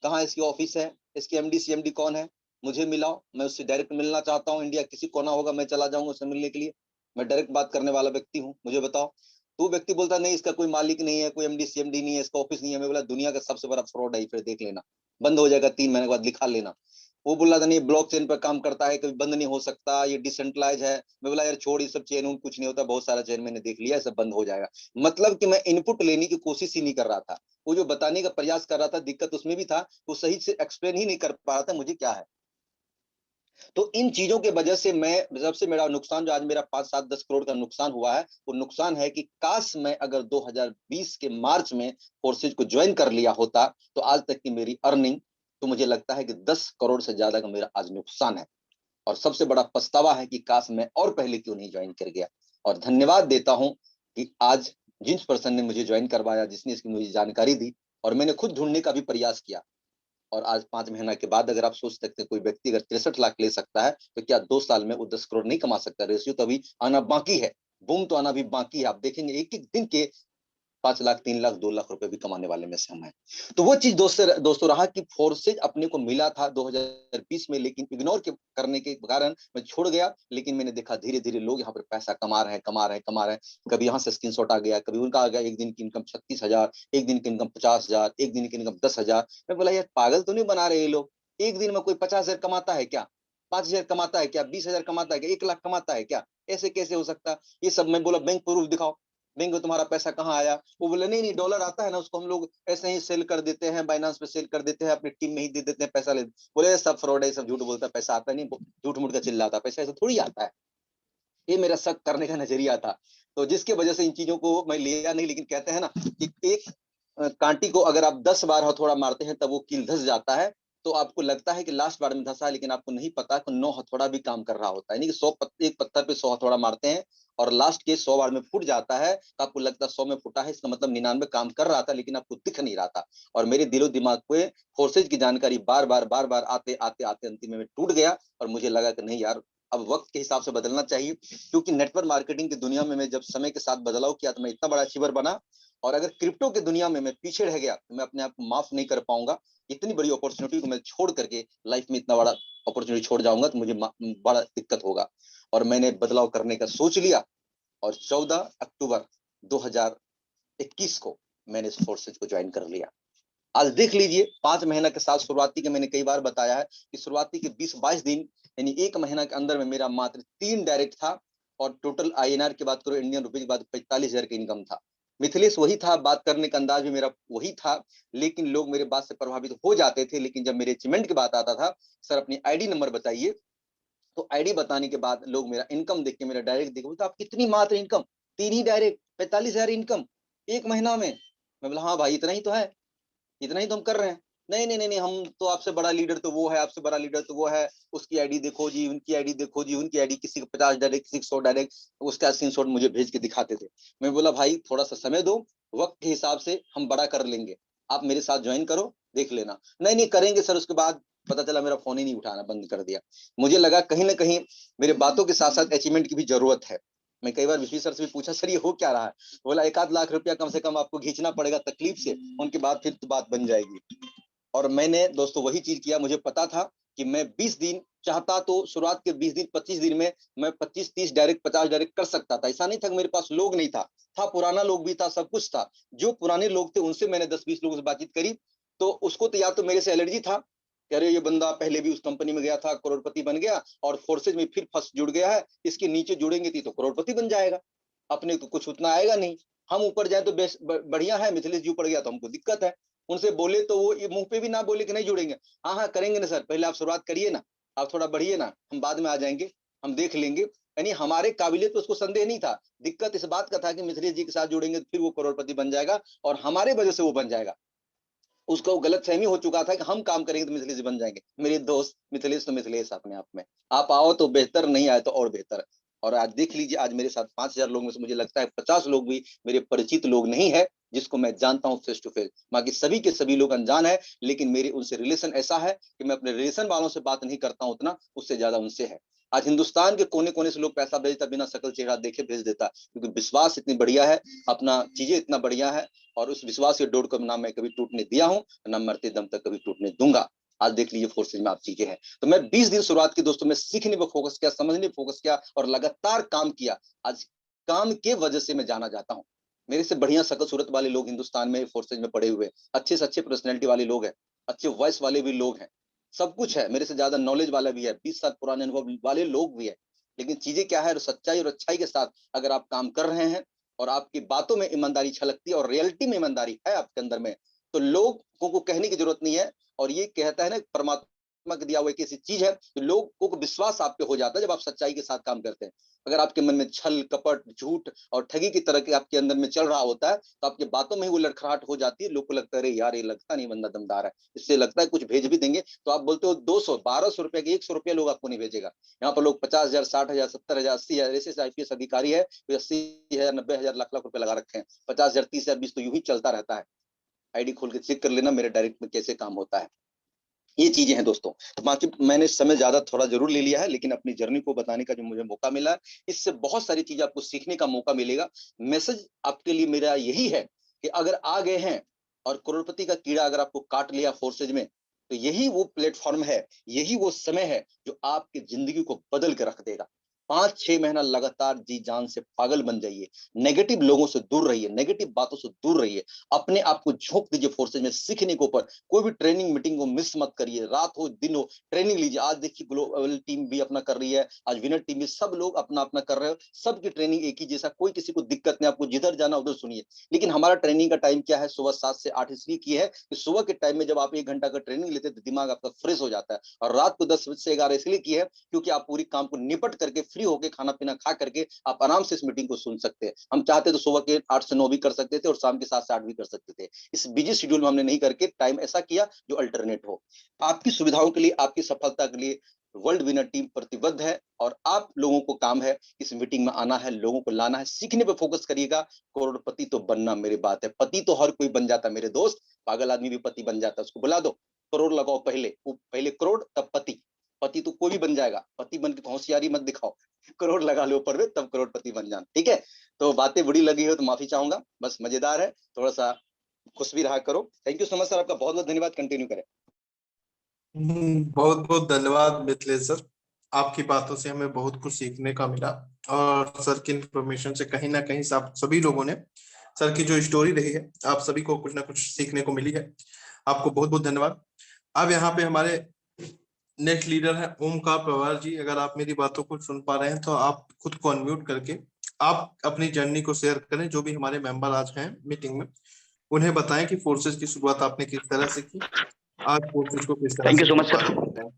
कहाँ इसकी ऑफिस है, इसकी एमडी सीएमडी कौन है, मुझे मिलाओ, मैं उससे डायरेक्ट मिलना चाहता हूँ। इंडिया किसी कोना होगा मैं चला जाऊंगा उससे मिलने के लिए, मैं डायरेक्ट बात करने वाला व्यक्ति हूँ, मुझे बताओ। तो व्यक्ति बोलता नहीं, इसका कोई मालिक नहीं है, कोई एमडी सीएमडी नहीं है, इसका ऑफिस नहीं है। मैं बोला दुनिया का सबसे बड़ा फ्रॉड है, फिर देख लेना, बंद हो जाएगा 3 महीने के बाद, लिखा लेना। वो बोला था नहीं ब्लॉकचेन पर काम करता है, कभी बंद नहीं हो सकता, ये डिसेंट्रलाइज है। मैं बोला यार छोड़ ये सब, चेन कुछ नहीं होता, बहुत सारा चेन मैंने देख लिया, सब बंद हो जाएगा। मतलब कि मैं इनपुट लेने की कोशिश ही नहीं कर रहा था, वो जो बताने का प्रयास कर रहा था दिक्कत उसमें भी था, वो सही से एक्सप्लेन ही नहीं कर पा रहा था मुझे क्या है। तो इन चीजों के वजह से मैं सबसे मेरा नुकसान जो आज मेरा 5-7-10 करोड़ का नुकसान हुआ है, वो नुकसान है कि काश मैं अगर 2020 के मार्च में फोर्सेज को ज्वाइन कर लिया होता तो आज तक की मेरी अर्निंग, तो मुझे लगता है कि 10 करोड़ से ज्यादा का मेरा आज नुकसान है। और सबसे बड़ा पछतावा है कि काश मैं और पहले क्यों नहीं ज्वाइन कर गया। और धन्यवाद देता हूं कि आज जिस पर्सन ने मुझे ज्वाइन करवाया, जिसने इसकी मुझे जानकारी दी, और मैंने खुद ढूंढने का भी प्रयास किया, और आज 5 महीना के बाद अगर आप सोच सकते हैं कोई व्यक्ति अगर 63 लाख ले सकता है, तो क्या 2 साल में वो 10 करोड़ नहीं कमा सकता? रेशियो तो अभी आना बाकी है, बूम तो आना भी बाकी है। आप देखेंगे एक एक दिन के 5 लाख, 3 लाख, 2 लाख रुपए भी कमाने वाले में से हम हैं। तो वो चीज दोस्तों रहा कि फोर्सेज अपने को मिला था 2020 में, लेकिन इग्नोर करने के कारण मैं छोड़ गया। लेकिन मैंने देखा धीरे धीरे लोग यहाँ पर पैसा कमा रहे हैं। कभी यहाँ से स्क्रीनशॉट आ गया, कभी उनका आ गया, एक दिन की इनकम 36,000, एक दिन की इनकम 50,000, एक दिन की इनकम 10,000। मैं बोला यार पागल तो नहीं बना रहे ये लोग? एक दिन में कोई 50,000 कमाता है क्या? 5,000 कमाता है क्या? 20,000 कमाता है क्या? 1 लाख कमाता है क्या? ऐसे कैसे हो सकता? ये सब मैं बोला बैंक प्रूफ दिखाओ, बैंक में तुम्हारा पैसा कहाँ आया? वो बोले नहीं नहीं डॉलर आता है ना, उसको हम लोग ऐसे ही सेल कर देते हैं, बाइनांस पे सेल कर देते हैं, अपनी टीम में ही दे देते हैं, पैसा ले। बोले सब फ्रॉड है, सब झूठ बोलता है, पैसा आता नहीं, झूठ मूठ का चिल्लाता, पैसा ऐसा थोड़ी आता है। ये मेरा शक करने का नजरिया था, तो जिसकी वजह से इन चीजों को मैं लिया नहीं। लेकिन कहते हैं ना कि एक कांटी को अगर आप 10 बार हथौड़ा मारते हैं तब वो कील धस जाता है। तो आपको लगता है कि लास्ट बार में धसा है, लेकिन आपको नहीं पता कि 9 हथौड़ा भी काम कर रहा होता है। यानी कि एक पत्थर पे 100 हथौड़ा मारते हैं और लास्ट के 100 बार में फूट जाता है, तो आपको लगता है 100 में फूटा है, इसका मतलब 99 काम कर रहा था, लेकिन आपको दिख नहीं रहा था। और मेरे दिलो दिमाग पे फोर्सेज की जानकारी बार बार आते आते आते अंतिम में टूट गया। और मुझे लगा कि नहीं यार, अब वक्त के हिसाब से बदलना चाहिए, क्योंकि नेटवर्क मार्केटिंग की दुनिया में मैं जब समय के साथ बदलाव किया तो मैं इतना बड़ा अचीवर बना। और अगर क्रिप्टो की दुनिया में मैं पीछे रह गया तो मैं अपने आप को माफ नहीं कर पाऊंगा। इतनी बड़ी अपॉर्चुनिटी को मैं छोड़ करके लाइफ में इतना बड़ा अपॉर्चुनिटी छोड़ जाऊंगा तो मुझे बड़ा दिक्कत होगा। और मैंने बदलाव करने का सोच लिया, और 14 अक्टूबर 2021 को मैंने इस फोर्सेज को ज्वाइन कर लिया। आज देख लीजिए 5 महीना के साथ शुरुआती के मैंने कई बार बताया है कि शुरुआती के 20-22 दिन यानी 1 महीना के अंदर में मेरा मात्र 3 डायरेक्ट था, और टोटल INR की बात करो, इंडियन रुपए की बात, 45,000 का इनकम था। मिथिलेश वही था, बात करने का अंदाज भी मेरा वही था, लेकिन लोग मेरे बात से प्रभावित हो जाते थे। लेकिन जब मेरे अचीवमेंट की बात आता था, सर अपनी ID नंबर बताइए, तो ID बताने के बाद लोग मेरा इनकम देख के, मेरा डायरेक्ट देख के, तो आप कितनी मात्र इनकम, 3 ही डायरेक्ट, 45,000 इनकम 1 महीना में। मैं बोला हाँ भाई इतना ही तो है, इतना ही तो हम कर रहे हैं। नहीं नहीं नहीं नहीं, हम तो आपसे बड़ा लीडर तो वो है, आपसे बड़ा लीडर तो वो है, उसकी आईडी देखो जी, उनकी आईडी देखो जी, उनकी आईडी, किसी को 50 डायरेक्ट, किसी को 100 डायरेक्ट, उसका स्क्रीनशॉट मुझे भेज के दिखाते थे। मैं बोला भाई थोड़ा सा समय दो, वक्त के हिसाब से हम बड़ा कर लेंगे, आप मेरे साथ ज्वाइन करो, देख लेना। नहीं नहीं करेंगे सर। उसके बाद पता चला मेरा फोन ही नहीं उठाना बंद कर दिया। मुझे लगा कहीं ना कहीं मेरे बातों के साथ साथ अचीवमेंट की भी जरूरत है। मैं कई बार विश्व सर से भी पूछा, सर ये हो क्या रहा है? बोला 1-8 लाख रुपया कम से कम आपको खींचना पड़ेगा तकलीफ से, उनके बाद फिर तो बात बन जाएगी। और मैंने दोस्तों वही चीज किया। मुझे पता था कि मैं 20 दिन चाहता तो शुरुआत के 20 दिन 25 दिन में मैं 25-30 डायरेक्ट, 50 डायरेक्ट कर सकता था। ऐसा नहीं था कि मेरे पास लोग नहीं था पुराना लोग भी था, सब कुछ था। जो पुराने लोग थे उनसे मैंने 10-20 लोगों से बातचीत करी, तो उसको तो या तो मेरे से एलर्जी था, कह रहे ये बंदा पहले भी उस कंपनी में गया था, करोड़पति बन गया और फोर्सेज में फिर फंस जुड़ गया है, इसके नीचे जुड़ेंगे तो करोड़पति बन जाएगा, अपने को कुछ उतना आएगा नहीं, हम ऊपर जाए तो बढ़िया है, मिथिलेश जी ऊपर गया तो हमको दिक्कत है। उनसे बोले तो वो ये मुंह पे भी ना बोले कि नहीं जुड़ेंगे। हाँ हाँ करेंगे ना सर, पहले आप शुरुआत करिए ना, आप थोड़ा बढ़िए ना, हम बाद में आ जाएंगे, हम देख लेंगे। यानी हमारे काबिलियत पे उसको संदेह नहीं था। दिक्कत इस बात का था कि मिथिलेश जी के साथ जुड़ेंगे तो फिर वो करोड़पति बन जाएगा और हमारे वजह से वो बन जाएगा। उसको गलत फहमी हो चुका था कि हम काम करेंगे तो मिथिलेश बन जाएंगे। मेरे दोस्त मिथिलेश तो मिथिलेश अपने आप में, आप आओ तो बेहतर, नहीं आए तो और बेहतर। और आज देख लीजिए, आज मेरे साथ 5,000 लोग में से मुझे लगता है 50 लोग भी मेरे परिचित लोग नहीं है, जिसको मैं जानता हूँ फेस टू फेस। बाकी सभी के सभी लोग अनजान है, लेकिन मेरे उनसे रिलेशन ऐसा है कि मैं अपने रिलेशन वालों से बात नहीं करता हूँ उतना, उससे ज्यादा उनसे है। आज हिंदुस्तान के कोने कोने से लोग पैसा भेजता, बिना शकल चेहरा देखे भेज देता, क्योंकि विश्वास इतनी बढ़िया है, अपना चीजें इतना बढ़िया है, और उस विश्वास के डोर को ना मैं कभी टूटने दिया हूँ, ना मरते दम तक कभी टूटने दूंगा। आज देख लीजिए फोर्सेज में आप चीजें हैं। तो मैं 20 दिन शुरुआत की दोस्तों में सीखने पर फोकस किया, समझने पर फोकस किया और लगातार काम किया। आज काम के वजह से मैं जाना जाता हूँ। मेरे से बढ़िया शकल सूरत वाले लोग हिंदुस्तान में फोर्सेज में पड़े हुए, अच्छे से अच्छे पर्सनैलिटी वाले लोग हैं, अच्छे वॉइस वाले भी लोग हैं, सब कुछ है, मेरे से ज्यादा नॉलेज वाला भी है, 20 साल पुराने अनुभव वाले लोग भी है, लेकिन चीजें क्या है, सच्चाई और अच्छाई के साथ अगर आप काम कर रहे हैं और आपकी बातों में ईमानदारी छलकती है और रियलिटी में ईमानदारी है आपके अंदर में, तो लोगों को कहने की जरूरत नहीं है। और ये कहता है ना, परमात्मा का दिया हुआ एक ऐसी चीज है, तो लोगों को विश्वास आप पे हो जाता है जब आप सच्चाई के साथ काम करते हैं। अगर आपके मन में छल कपट झूठ और ठगी की तरह के आपके अंदर में चल रहा होता है, तो आपकी बातों में ही वो लड़खड़ाहट हो जाती है, लोग को लगता है अरे यार ये लगता नहीं बंदा दमदार है, इससे लगता है कुछ भेज भी देंगे, तो आप बोलते हो 200 1200 रुपए के 100 रुपया लोग आपको नहीं भेजेगा। यहाँ पर लोग 50,000 60,000 70,000 80,000 ऐसे IPS अधिकारी है, 80,000 90,000 लाख लाख रुपए लगा रखे हैं, 50,000 30,000 20 तो यूं ही चलता रहता है। आईडी खोल के चेक कर लेना मेरे डायरेक्ट में कैसे काम होता है। ये चीजें हैं दोस्तों। तो बाकी मैंने समय ज्यादा थोड़ा जरूर ले लिया है, लेकिन अपनी जर्नी को बताने का जो मुझे मौका मिला है, इससे बहुत सारी चीजें आपको सीखने का मौका मिलेगा। मैसेज आपके लिए मेरा यही है कि अगर आ गए हैं और करोड़पति का कीड़ा अगर आपको काट लिया फोर्सेज में, तो यही वो प्लेटफॉर्म है, यही वो समय है जो आपकी जिंदगी को बदल के रख देगा। 5-6 महीना लगातार जी जान से पागल बन जाइए, नेगेटिव लोगों से दूर रहिए, नेगेटिव बातों से दूर रहिए, अपने आप को झोंक दीजिए फोर्सेज में सीखने के ऊपर। कोई भी ट्रेनिंग मीटिंग को मिस मत करिए, रात हो दिन हो ट्रेनिंग लीजिए। आज देखिए ग्लोबल टीम भी अपना कर रही है, आज विनर टीम भी, सब लोग अपना अपना कर रहे हो, सबकी ट्रेनिंग एक ही जैसा, कोई किसी को दिक्कत नहीं, आपको जिधर जाना उधर सुनिए। लेकिन हमारा ट्रेनिंग का टाइम क्या है, सुबह 7 से 8 इसलिए की है कि सुबह के टाइम में जब आप 1 घंटा का ट्रेनिंग लेते हैं तो दिमाग आपका फ्रेश हो जाता है, और रात को 10 से 11 इसलिए की है क्योंकि आप पूरी काम को निपट करके फ्री होकर खाना पीना खा करके आप आराम से इस मीटिंग को सुन सकते हैं। हम चाहते तो सुबह के 8 से 9 भी कर सकते थे और शाम के 7 से 8 भी कर सकते थे। इस बिजी शेड्यूल में हमने नहीं करके टाइम ऐसा किया जो अल्टरनेट हो। आपकी सुविधाओं के लिए, आपकी सफलता के लिए वर्ल्ड विनर टीम प्रतिबद्ध है, और आप लोगों को काम है इस मीटिंग में आना है, लोगों को लाना है, सीखने पे फोकस करिएगा। करोड़पति तो बनना मेरी बात है, पति तो हर कोई बन जाता मेरे दोस्त, पागल आदमी भी पति बन जाता है, उसको बुला दो, करोड़ लगाओ, पहले करोड़ तब पति। पति तो कोई भी बन जाएगा, पति बन के होशियारी मत दिखाओ, करोड़ लगा लो ऊपर में, तब करोड़पति बन जाना। ठीक है, तो बातें बुरी लगी हो तो माफी चाहूंगा, बस मजेदार है, थोड़ा सा खुश भी रहा करो। Thank you so much sir, आपका बहुत बहुत धन्यवाद, कंटिन्यू करें। बहुत बहुत धन्यवाद मिथिलेश सर, आपकी बातों से हमें बहुत कुछ सीखने का मिला, और सर की इन्फॉर्मेशन से कहीं ना कहीं आप सभी लोगों ने, सर की जो स्टोरी रही है, आप सभी को कुछ ना कुछ सीखने को मिली है। आपको बहुत बहुत धन्यवाद। अब यहाँ पे हमारे नेक्स्ट लीडर है ओमकार पवार जी। अगर आप मेरी बातों को सुन पा रहे हैं तो आप खुद को अनम्यूट करके आप अपनी जर्नी को शेयर करें। जो भी हमारे मेंबर आज हैं मीटिंग में, उन्हें बताएं कि फोर्सेज की शुरुआत आपने किस तरह से की, आज फोर्सेज को किस तरह थैंक यू से so much sir,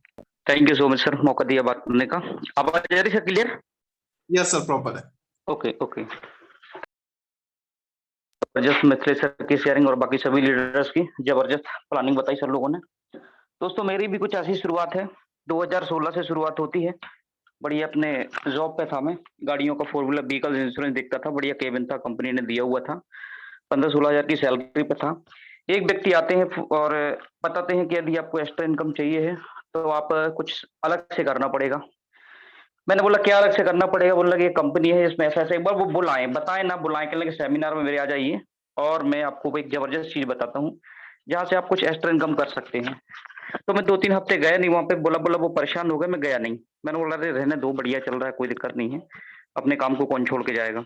thank you so much sir, मौका दिया बात करने का। आवाज आ रही है क्लियर? यस सर, प्रॉपर है। Okay okay. जबरदस्त मिथिलेश सर की शेयरिंग और बाकी सभी लीडर्स की जबरदस्त प्लानिंग बताई सर लोगों ने। दोस्तों मेरी भी कुछ ऐसी शुरुआत है, 2016 से शुरुआत होती है। बढ़िया अपने जॉब पे था मैं, गाड़ियों का 4 व्हीलर व्हीकल इंश्योरेंस देखता था, बढ़िया केबिन था, कंपनी ने दिया हुआ था, 15-16 हजार की सैलरी पे था। एक व्यक्ति आते हैं और बताते हैं कि यदि आपको एक्स्ट्रा इनकम चाहिए है तो आप कुछ अलग से करना पड़ेगा। मैंने बोला क्या अलग से करना पड़ेगा? बोल लगे कंपनी है इसमें ऐसा ऐसा। एक बार वो बुलाएं, बताएं ना बुलाएं, कहने लगे सेमिनार में मेरे आ जाइए और मैं आपको एक जबरदस्त चीज बताता हूँ जहाँ से आप कुछ एक्स्ट्रा इनकम कर सकते हैं। तो मैं 2-3 हफ्ते गया नहीं वहां पे, बोला वो परेशान हो गए, मैं गया नहीं। मैंने बोला अरे रहने दो, बढ़िया चल रहा है, कोई दिक्कत नहीं है, अपने काम को कौन छोड़ के जाएगा।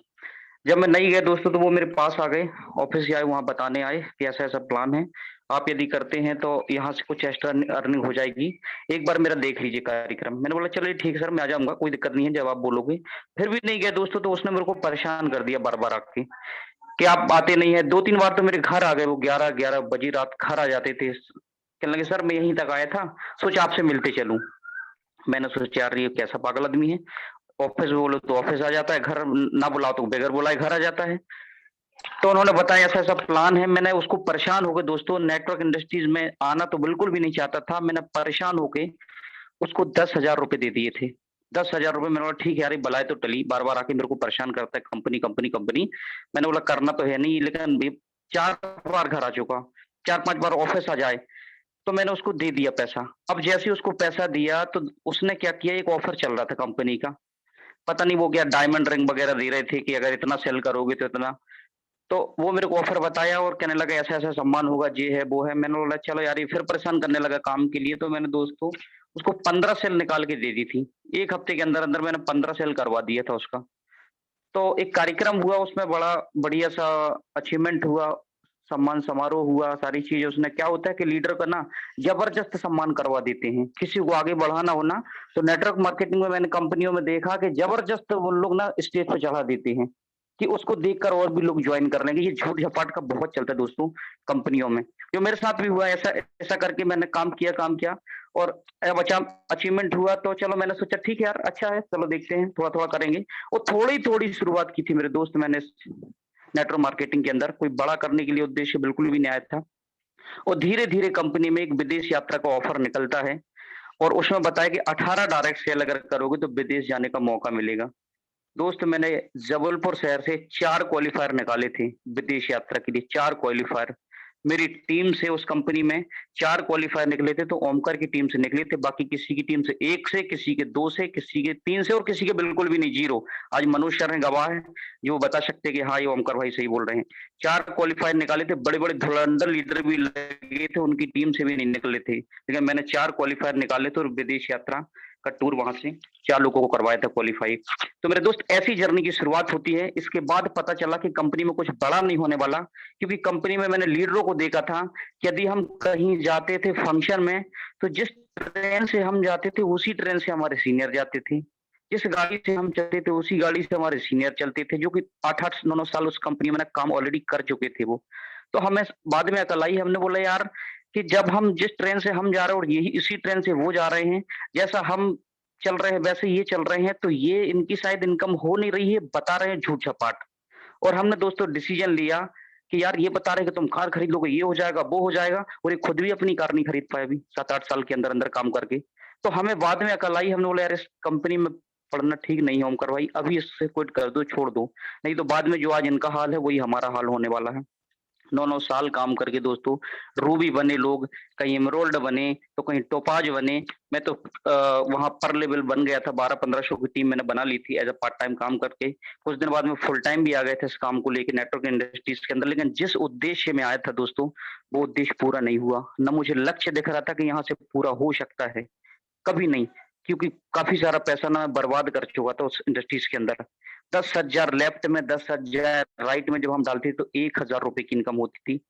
जब मैं नहीं गया दोस्तों तो वो मेरे पास आ गए, ऑफिस आए, वहां बताने आए कि ऐसा ऐसा प्लान है, आप यदि करते हैं तो यहाँ से कुछ एक्स्ट्रा अर्निंग हो जाएगी, एक बार मेरा देख लीजिए कार्यक्रम। मैंने बोला चलिए ठीक है सर, मैं आ जाऊंगा, कोई दिक्कत नहीं है जब आप बोलोगे। फिर भी नहीं गया दोस्तों, तो उसने मेरे को परेशान कर दिया बार बार आके कि आप आते नहीं है। 2-3 बार तो मेरे घर आ गए, वो 11-11 बजे रात घर आ जाते थे, कहने लगे सर मैं यहीं तक आया था, सोच आपसे मिलते चलूं। मैंने सोचा यार ये कैसा पागल आदमी है, ऑफिस बोलो तो ऑफिस आ जाता है, घर ना बुलाओ तो बगैर बुलाए घर आ जाता है। तो उन्होंने बताया ऐसा ऐसा प्लान है। मैंने उसको परेशान हो गए दोस्तों, नेटवर्क इंडस्ट्रीज में आना तो बिल्कुल भी नहीं चाहता था, मैंने परेशान होके उसको 10,000 रुपए दे दिए थे। 10,000 रुपए। मैंने बोला ठीक है यार, बलाए तो टली, बार बार आके मेरे को परेशान करता है, कंपनी कंपनी कंपनी। मैंने बोला करना तो है नहीं, लेकिन 4 बार घर आ चुका, 4-5 बार ऑफिस आ जाए, तो मैंने उसको दे दिया पैसा। अब जैसे ही उसको पैसा दिया तो उसने क्या किया, एक ऑफर चल रहा था कंपनी का, पता नहीं वो क्या डायमंड रिंग वगैरह दे रहे थे कि अगर इतना सेल करोगे तो इतना। तो वो मेरे को ऑफर बताया और कहने लगा ऐसा ऐसा सम्मान होगा, ये है वो है। मैंने बोला चलो यार, ये फिर परेशान करने लगा काम के लिए। तो मैंने दोस्तों उसको 15 सेल निकाल के दे दी थी, 1 हफ्ते के अंदर अंदर मैंने 15 सेल करवा दिया था उसका। तो एक कार्यक्रम हुआ उसमें, बड़ा बढ़िया सा अचीवमेंट हुआ, सम्मान समारोह हुआ, सारी चीजें उसने क्या होता है कि लीडर का ना जबरदस्त सम्मान करवा देते हैं। किसी को आगे बढ़ाना हो ना तो नेटवर्क मार्केटिंग में मैंने कंपनियों में देखा कि जबरदस्त वो लोग ना स्टेज पे चढ़ा देते हैं कि उसको देखकर और भी लोग ज्वाइन कर लेंगे। ये झूठ झपाट का बहुत चलता है दोस्तों कंपनियों में, जो मेरे साथ भी हुआ। ऐसा ऐसा करके मैंने काम किया और अब अचीवमेंट हुआ तो चलो मैंने सोचा ठीक है यार, अच्छा है, चलो देखते हैं, थोड़ा थोड़ा करेंगे। और थोड़ी थोड़ी शुरुआत की थी मेरे दोस्त मैंने नेटवर्क मार्केटिंग के अंदर, कोई बड़ा करने के लिए उद्देश्य बिल्कुल भी नहीं आया था। और धीरे धीरे कंपनी में एक विदेश यात्रा का ऑफर निकलता है और उसमें बताया कि 18 डायरेक्ट सेल अगर करोगे तो विदेश जाने का मौका मिलेगा। दोस्त मैंने जबलपुर शहर से 4 क्वालीफायर निकाले थे विदेश यात्रा के लिए, 4 क्वालीफायर। मेरी टीम से उस कंपनी में 4 क्वालीफायर निकले थे, तो ओमकार की टीम से निकले थे, बाकी किसी की टीम से 1 से, किसी के 2 से, किसी के 3 से और किसी के बिल्कुल भी नहीं, 0। आज मनोज सर हैं गवाह हैं, जो बता सकते हैं कि हाँ, ये ओमकार भाई सही बोल रहे हैं। 4 क्वालीफायर निकाले थे, बड़े-बड़े धुरंधर लीडर भी लगे थे, उनकी टीम से भी नहीं निकले थे। लेकिन मैंने 4 क्वालीफायर निकाले थे और विदेश यात्रा का टूर वहां से 4 लोगों को करवाया था क्वालीफाई। तो मेरे दोस्त ऐसी जर्नी की शुरुआत होती है। इसके बाद पता चला कि कंपनी में कुछ बड़ा नहीं होने वाला, क्योंकि कंपनी में मैंने लीडरों को देखा था कि यदि हम कहीं जाते थे फंक्शन में, तो जिस ट्रेन से हम जाते थे उसी ट्रेन से हमारे सीनियर जाते थे। जिस गाड़ी से हम चलते थे उसी गाड़ी से हमारे सीनियर चलते थे, जो कि 8-8 9-9 साल उस कंपनी में ना काम ऑलरेडी कर चुके थे वो। तो हमें बाद में अकल आई, हमने बोला यार कि जब हम जिस ट्रेन से हम जा रहे हैं और यही इसी ट्रेन से वो जा रहे हैं, जैसा हम चल रहे हैं वैसे ये चल रहे हैं, तो ये इनकी शायद इनकम हो नहीं रही है, बता रहे हैं झूठ झपाट। और हमने दोस्तों डिसीजन लिया कि यार ये बता रहे हैं कि तुम कार खरीद लोगे, ये हो जाएगा, वो हो जाएगा, और ये खुद भी अपनी कार नहीं खरीद पाए अभी 7-8 साल के अंदर अंदर काम करके। तो हमें बाद में अकल आई, हमने बोला यार इस कंपनी में पढ़ना ठीक नहीं है ओमकार भाई, अभी इससे क्विट कर दो, छोड़ दो, नहीं तो बाद में जो आज इनका हाल है वही हमारा हाल होने वाला है। 9-9 साल काम करके दोस्तों रूबी बने लोग, कहीं एमरोल्ड बने तो कहीं टोपाज बने। मैं तो वहां पर लेवल बन गया था, 12-1500 की टीम मैंने बना ली थी एज अ पार्ट टाइम काम करके। कुछ दिन बाद में फुल टाइम भी आ गए थे इस काम को लेके नेटवर्क इंडस्ट्रीज के अंदर। लेकिन जिस उद्देश्य में आया था दोस्तों, वो उद्देश्य पूरा नहीं हुआ। न मुझे लक्ष्य दिख रहा था कि यहाँ से पूरा हो सकता है, कभी नहीं, क्योंकि काफी सारा पैसा ना मैं बर्बाद कर चुका था उस इंडस्ट्रीज के अंदर। 10,000 लेफ्ट में 10,000 राइट में जब हम डालते तो 1,000 रुपए की इनकम होती थी।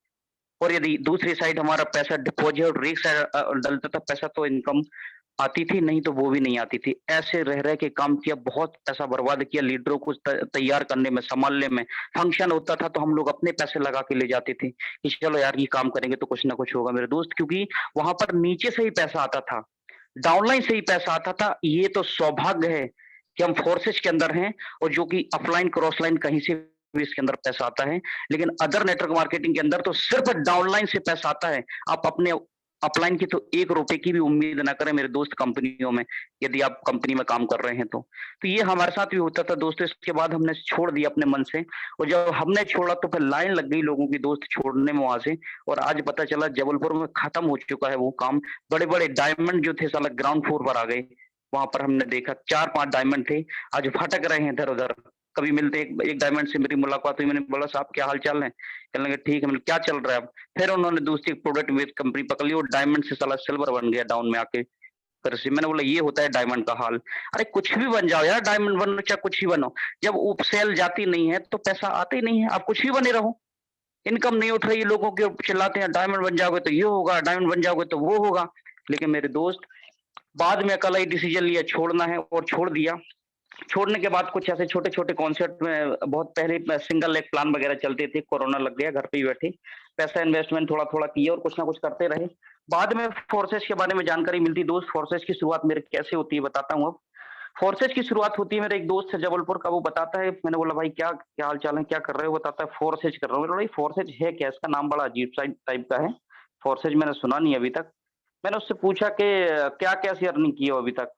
और यदि दूसरी साइड हमारा पैसा डिपॉजिट और एक साइड डलता था पैसा, तो इनकम आती थी, नहीं तो वो भी नहीं आती थी। ऐसे रह रह के काम किया, बहुत पैसा बर्बाद किया लीडरों को तैयार करने में, संभालने में। फंक्शन होता था तो हम लोग अपने पैसे लगा के ले जाते थे कि चलो यार ये काम करेंगे तो कुछ ना कुछ होगा मेरे दोस्त, क्योंकि वहां पर नीचे से ही पैसा आता था, डाउनलाइन से ही पैसा आता था। ये तो सौभाग्य है कि हम फोर्सेज के अंदर हैं, और जो कि अपलाइन क्रॉस लाइन कहीं से भी इसके अंदर पैसा आता है। लेकिन अदर नेटवर्क मार्केटिंग के अंदर तो सिर्फ डाउनलाइन से पैसा आता है। आप अपने अपलाइन की तो 1 रुपए की भी उम्मीद ना करें मेरे दोस्त कंपनियों में, यदि आप कंपनी में काम कर रहे हैं तो। तो ये हमारे साथ भी होता था दोस्तों। इसके बाद हमने छोड़ दिया अपने मन से, और जब हमने छोड़ा तो फिर लाइन लग गई लोगों की दोस्त छोड़ने में वहां से। और आज पता चला जबलपुर में खत्म हो चुका है वो काम। बड़े बड़े डायमंड जो थे साला ग्राउंड फ्लोर पर आ गए। वहां पर हमने देखा 4-5 डायमंड थे, आज भटक रहे हैं इधर उधर। कभी मिलते एक डायमंड से मेरी मुलाकात हुई, मैंने बोला साहब क्या हाल चाल है, कहने लगे ठीक है। मैंने क्या चल रहा है अब। फिर उन्होंने दूसरी प्रोडक्ट बेस्ड कंपनी पकड़ ली, और डायमंड से साला सिल्वर बन गया डाउन में आके। फिर से मैंने बोला ये होता है डायमंड का हाल। अरे कुछ भी बन जाओ यार, डायमंड बनो चाहे कुछ ही बनो, जब ऊप सेल जाती नहीं है तो पैसा आता ही नहीं है। आप कुछ भी बने रहो, इनकम नहीं उठ रही, लोगों के चिल्लाते हैं डायमंड बन जाओगे तो ये होगा, डायमंड बन जाओगे तो वो होगा। लेकिन मेरे दोस्त बाद में अकेला ही डिसीजन लिया, छोड़ना है, और छोड़ दिया। छोड़ने के बाद कुछ ऐसे छोटे छोटे कॉन्सेप्ट में, बहुत पहले सिंगल लेग प्लान वगैरह चलते थे, कोरोना लग गया, घर पे ही बैठे पैसा इन्वेस्टमेंट थोड़ा थोड़ा किया और कुछ ना कुछ करते रहे। बाद में फोर्सेज के बारे में जानकारी मिलती। दोस्त फोर्सेज की शुरुआत मेरे कैसे होती है बताता हूँ अब। फोर्सेज की शुरुआत होती है, मेरे एक दोस्त है जबलपुर का, वो बताता है। मैंने बोला भाई क्या क्या हाल चाल है, क्या कर रहे हो, बताता है फोर्सेज कर रहा हूँ। भाई फोर्सेज है क्या, इसका नाम बड़ा अजीब सा टाइप का है, फोर्सेज मैंने सुना नहीं अभी तक। मैंने उससे पूछा कि क्या कैसी अर्निंग की हो अभी तक,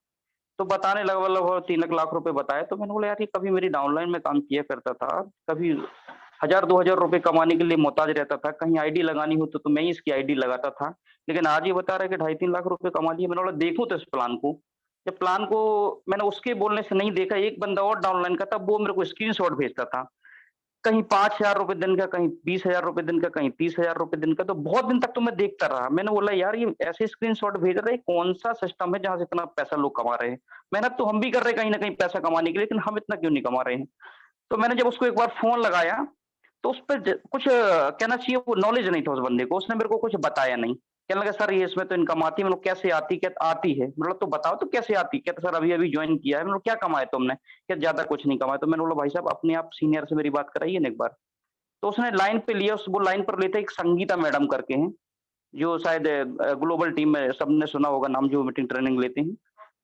तो बताने लगा, मतलब 3 लाख रुपए बताए। तो मैंने बोला यार ये कभी मेरी डाउनलाइन में काम किया करता था, कभी 1,000-2,000 रुपए कमाने के लिए मोहताज रहता था, कहीं आईडी लगानी हो तो मैं ही इसकी आईडी लगाता था। लेकिन आज ये बता रहा है कि 2.5-3 लाख रुपए कमा लिए। मैंने बोला देखूं तो इस प्लान को। जब प्लान को मैंने उसके बोलने से नहीं देखा, एक बंदा और डाउनलाइन का था, वो मेरे को स्क्रीनशॉट भेजता था, कहीं 5,000 रुपए दिन का, कहीं 20,000 रुपए दिन का, कहीं 30,000 रुपए दिन का। तो बहुत दिन तक तो मैं देखता रहा। मैंने बोला यार ये ऐसे स्क्रीनशॉट भेज रहे, कौन सा सिस्टम है जहां से इतना पैसा लोग कमा रहे हैं। मेहनत तो हम भी कर रहे हैं कहीं ना कहीं पैसा कमाने के लिए, लेकिन हम इतना क्यों नहीं कमा रहे हैं। तो मैंने जब उसको एक बार फोन लगाया, तो उस पे कुछ कहना चाहिए वो नॉलेज नहीं था उस बंदे को, उसने मेरे को कुछ बताया नहीं। कहने लगा सर ये इसमें तो इनकम आती है। मतलब कैसे आती? कहता आती है। मतलब तो बताओ तो कैसे आती? कहता सर अभी अभी ज्वाइन किया है। मतलब क्या कमाया तुमने? क्या ज्यादा कुछ नहीं कमाया। तो मैंने बोला भाई साहब अपने आप सीनियर से मेरी बात कराइए ना एक बार। तो उसने लाइन पे लिया, वो लाइन पर लेते एक संगीता मैडम करके हैं, जो शायद ग्लोबल टीम में सबने सुना होगा नाम, जो मीटिंग ट्रेनिंग लेते हैं।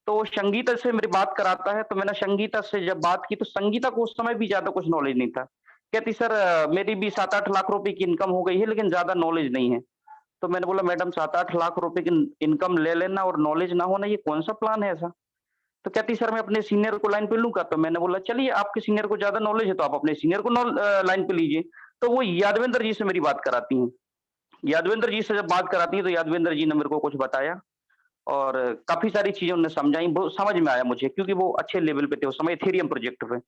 तो वो संगीता से मेरी बात कराता है, तो मैंने संगीता से जब बात की तो संगीता को उस समय भी ज्यादा कुछ नॉलेज नहीं था। कहती सर मेरी भी 7-8 लाख रुपए की इनकम हो गई है लेकिन ज्यादा नॉलेज नहीं है। तो मैंने बोला मैडम 7-8 लाख रुपए की इनकम ले लेना और नॉलेज ना होना, ये कौन सा प्लान है ऐसा? तो कहती सर मैं अपने सीनियर को लाइन पे लूंगा। तो मैंने बोला चलिए आपके सीनियर को ज्यादा नॉलेज है तो आप अपने सीनियर को लाइन पे लीजिए। तो वो यादवेंद्र जी से मेरी बात कराती हैं। यादवेंद्र जी से जब बात कराती है तो यादवेंद्र जी ने मेरे को कुछ बताया और काफी सारी चीजें उन्होंने समझाई, वो समझ में आया मुझे, क्योंकि वो अच्छे लेवल पे थे उस समय इथेरियम प्रोजेक्ट पे।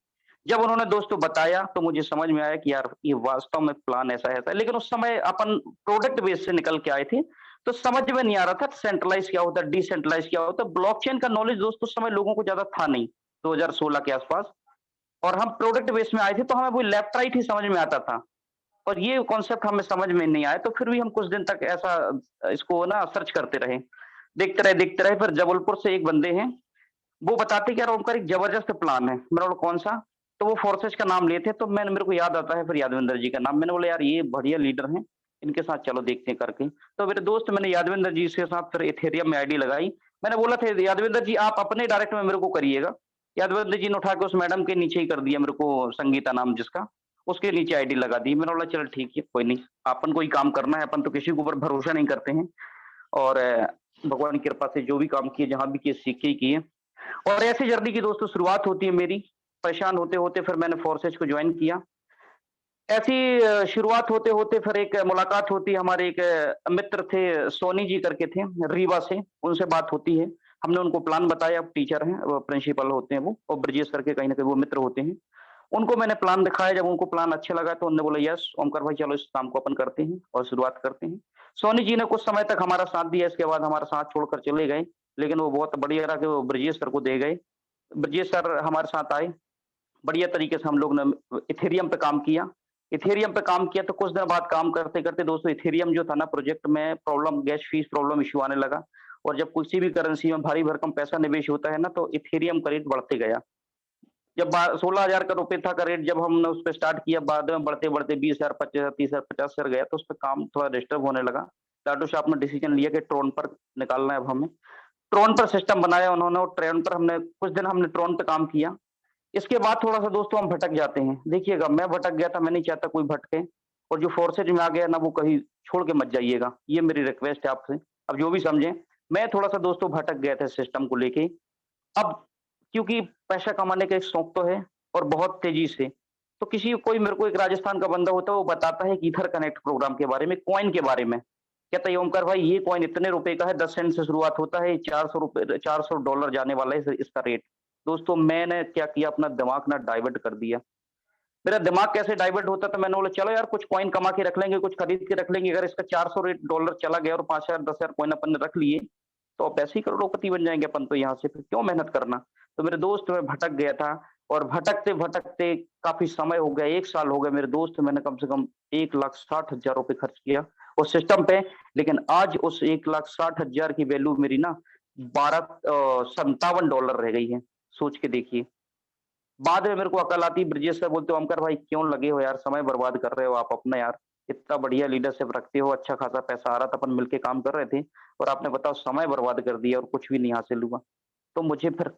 जब उन्होंने दोस्तों बताया तो मुझे समझ में आया कि यार ये वास्तव में प्लान ऐसा है। लेकिन उस समय अपन प्रोडक्ट बेस से निकल के आए थे, तो समझ में नहीं आ रहा था सेंट्रलाइज क्या होता है, डिसेंट्रलाइज क्या होता है। ब्लॉकचेन का नॉलेज दोस्तों उस समय लोगों को ज्यादा था नहीं, 2016 के आसपास। और हम प्रोडक्ट बेस में आए थे तो हमें वो लेफ्ट राइट ही समझ में आता था, और ये कॉन्सेप्ट हमें समझ में नहीं आया। तो फिर भी हम कुछ दिन तक ऐसा इसको ना सर्च करते रहे, देखते रहे। फिर जबलपुर से एक बंदे हैं, वो बताते कि यार उनका एक जबरदस्त प्लान है। मैंने बोला कौन सा? तो वो फोर्सेज का नाम लिए थे, तो मेरे को याद आता है फिर यादवेंद्र जी का नाम। मैंने बोला यार ये बढ़िया लीडर हैं, इनके साथ चलो देखते हैं करके। तो मेरे दोस्त मैंने यादवेंद्र जी के साथ फिर इथेरियम में आईडी लगाई। मैंने बोला था यादवेंद्र जी आप अपने डायरेक्ट में मेरे को करिएगा। यादवेंद्र जी ने उठा के उस मैडम के नीचे ही कर दिया मेरे को, संगीता नाम जिसका, उसके नीचे आईडी लगा दी। मैंने बोला चल ठीक है कोई नहीं, अपन को ही काम करना है, अपन तो किसी के ऊपर भरोसा नहीं करते हैं। और भगवान की कृपा से जो भी काम किए, जहां भी किए, सीख के ही किए। और ऐसी जर्नी की दोस्तों शुरुआत होती है मेरी। परेशान होते होते फिर मैंने फोर्सेज को ज्वाइन किया। ऐसी शुरुआत होते होते फिर एक मुलाकात होती है, हमारे एक मित्र थे सोनी जी करके थे रीवा से, उनसे बात होती है। हमने उनको प्लान बताया, अब टीचर हैं, प्रिंसिपल होते हैं वो, और ब्रजेश करके कहीं ना कहीं वो मित्र होते हैं। उनको मैंने प्लान दिखाया, जब उनको प्लान अच्छा लगा तो उन्होंने बोला यस ओमकार भाई चलो इस काम को अपन करते हैं और शुरुआत करते हैं। सोनी जी ने कुछ समय तक हमारा साथ दिया, इसके बाद हमारा साथ छोड़कर चले गए। लेकिन वो बहुत बढ़िया रहा कि वो ब्रजेश सर को दे गए। ब्रजेश सर हमारे साथ आए, बढ़िया तरीके से हम लोग ने इथेरियम पे काम किया। इथेरियम पे काम किया तो कुछ दिन बाद काम करते करते दोस्तों इथेरियम जो था ना प्रोजेक्ट में problem, gas fees problem issue आने लगा। और जब किसी भी करेंसी में भारी भरकम पैसा निवेश होता है ना, तो इथेरियम का रेट बढ़ते गया। जब 16,000 का रुपए था का रेट, जब हमने उस पे स्टार्ट किया, बाद में बढ़ते बढ़ते 20,000, 25,000, 30,000, 50,000 गया, तो उस पे काम थोड़ा डिस्टर्ब होने लगा। लाडो साहब ने डिसीजन लिया कि ट्रोन पर निकालना है अब हमें। ट्रोन पर सिस्टम बनाया उन्होंने, और ट्रोन पर हमने कुछ दिन हमने ट्रोन पे काम किया। इसके बाद थोड़ा-सा दोस्तों हम भटक जाते हैं। देखिएगा मैं भटक गया था, मैं नहीं चाहता कोई भटके, और जो फोर्सेज में आ गया ना वो कहीं छोड़ के मत जाइएगा, ये मेरी रिक्वेस्ट है आपसे। अब जो भी समझें, मैं थोड़ा-सा दोस्तों भटक गया था सिस्टम को लेके। अब क्योंकि पैसा कमाने का एक शौक तो है और बहुत तेज़ी से, तो किसी कोई मेरे को एक राजस्थान का बंदा होता है, वो बताता है कि ईथर कनेक्ट प्रोग्राम के बारे में, कॉइन के बारे में। कहता है ओमकार भाई ये कॉइन इतने रुपए का है, 10 सेंट से शुरुआत होता है, $400 जाने वाला है इसका रेट। दोस्तों मैंने क्या किया, अपना दिमाग ना डाइवर्ट कर दिया। मेरा दिमाग कैसे डाइवर्ट होता था, मैंने बोला चलो यार कुछ कॉइन कमा के रख लेंगे, कुछ खरीद के रख लेंगे। अगर इसका $400 चला गया और 5,000 10,000 कॉइन अपन ने रख लिए, तो अब ऐसे ही करोड़पति बन जाएंगे अपन तो यहाँ से, फिर क्यों मेहनत करना। तो मेरे दोस्त मैं भटक गया था, और भटकते भटकते काफी समय हो गया, 1 साल हो गया मेरे दोस्त, मैंने कम से कम 1,60,000 रुपए खर्च किया उस सिस्टम पे। लेकिन आज उस 1,60,000 की वैल्यू मेरी ना $57 रह गई है, सोच के देखिए। बाद में मेरे को अकल आती, ब्रजेश सर बोलते हो ओमकार भाई क्यों लगे हो यार, समय बर्बाद कर रहे हो आप अपना यार, इतना बढ़िया लीडरशिप रखते हो, अच्छा खासा पैसा आ रहा था, अपन मिलके काम कर रहे थे, और आपने बताओ समय बर्बाद कर दिया और कुछ भी नहीं हासिल हुआ। तो मुझे फिर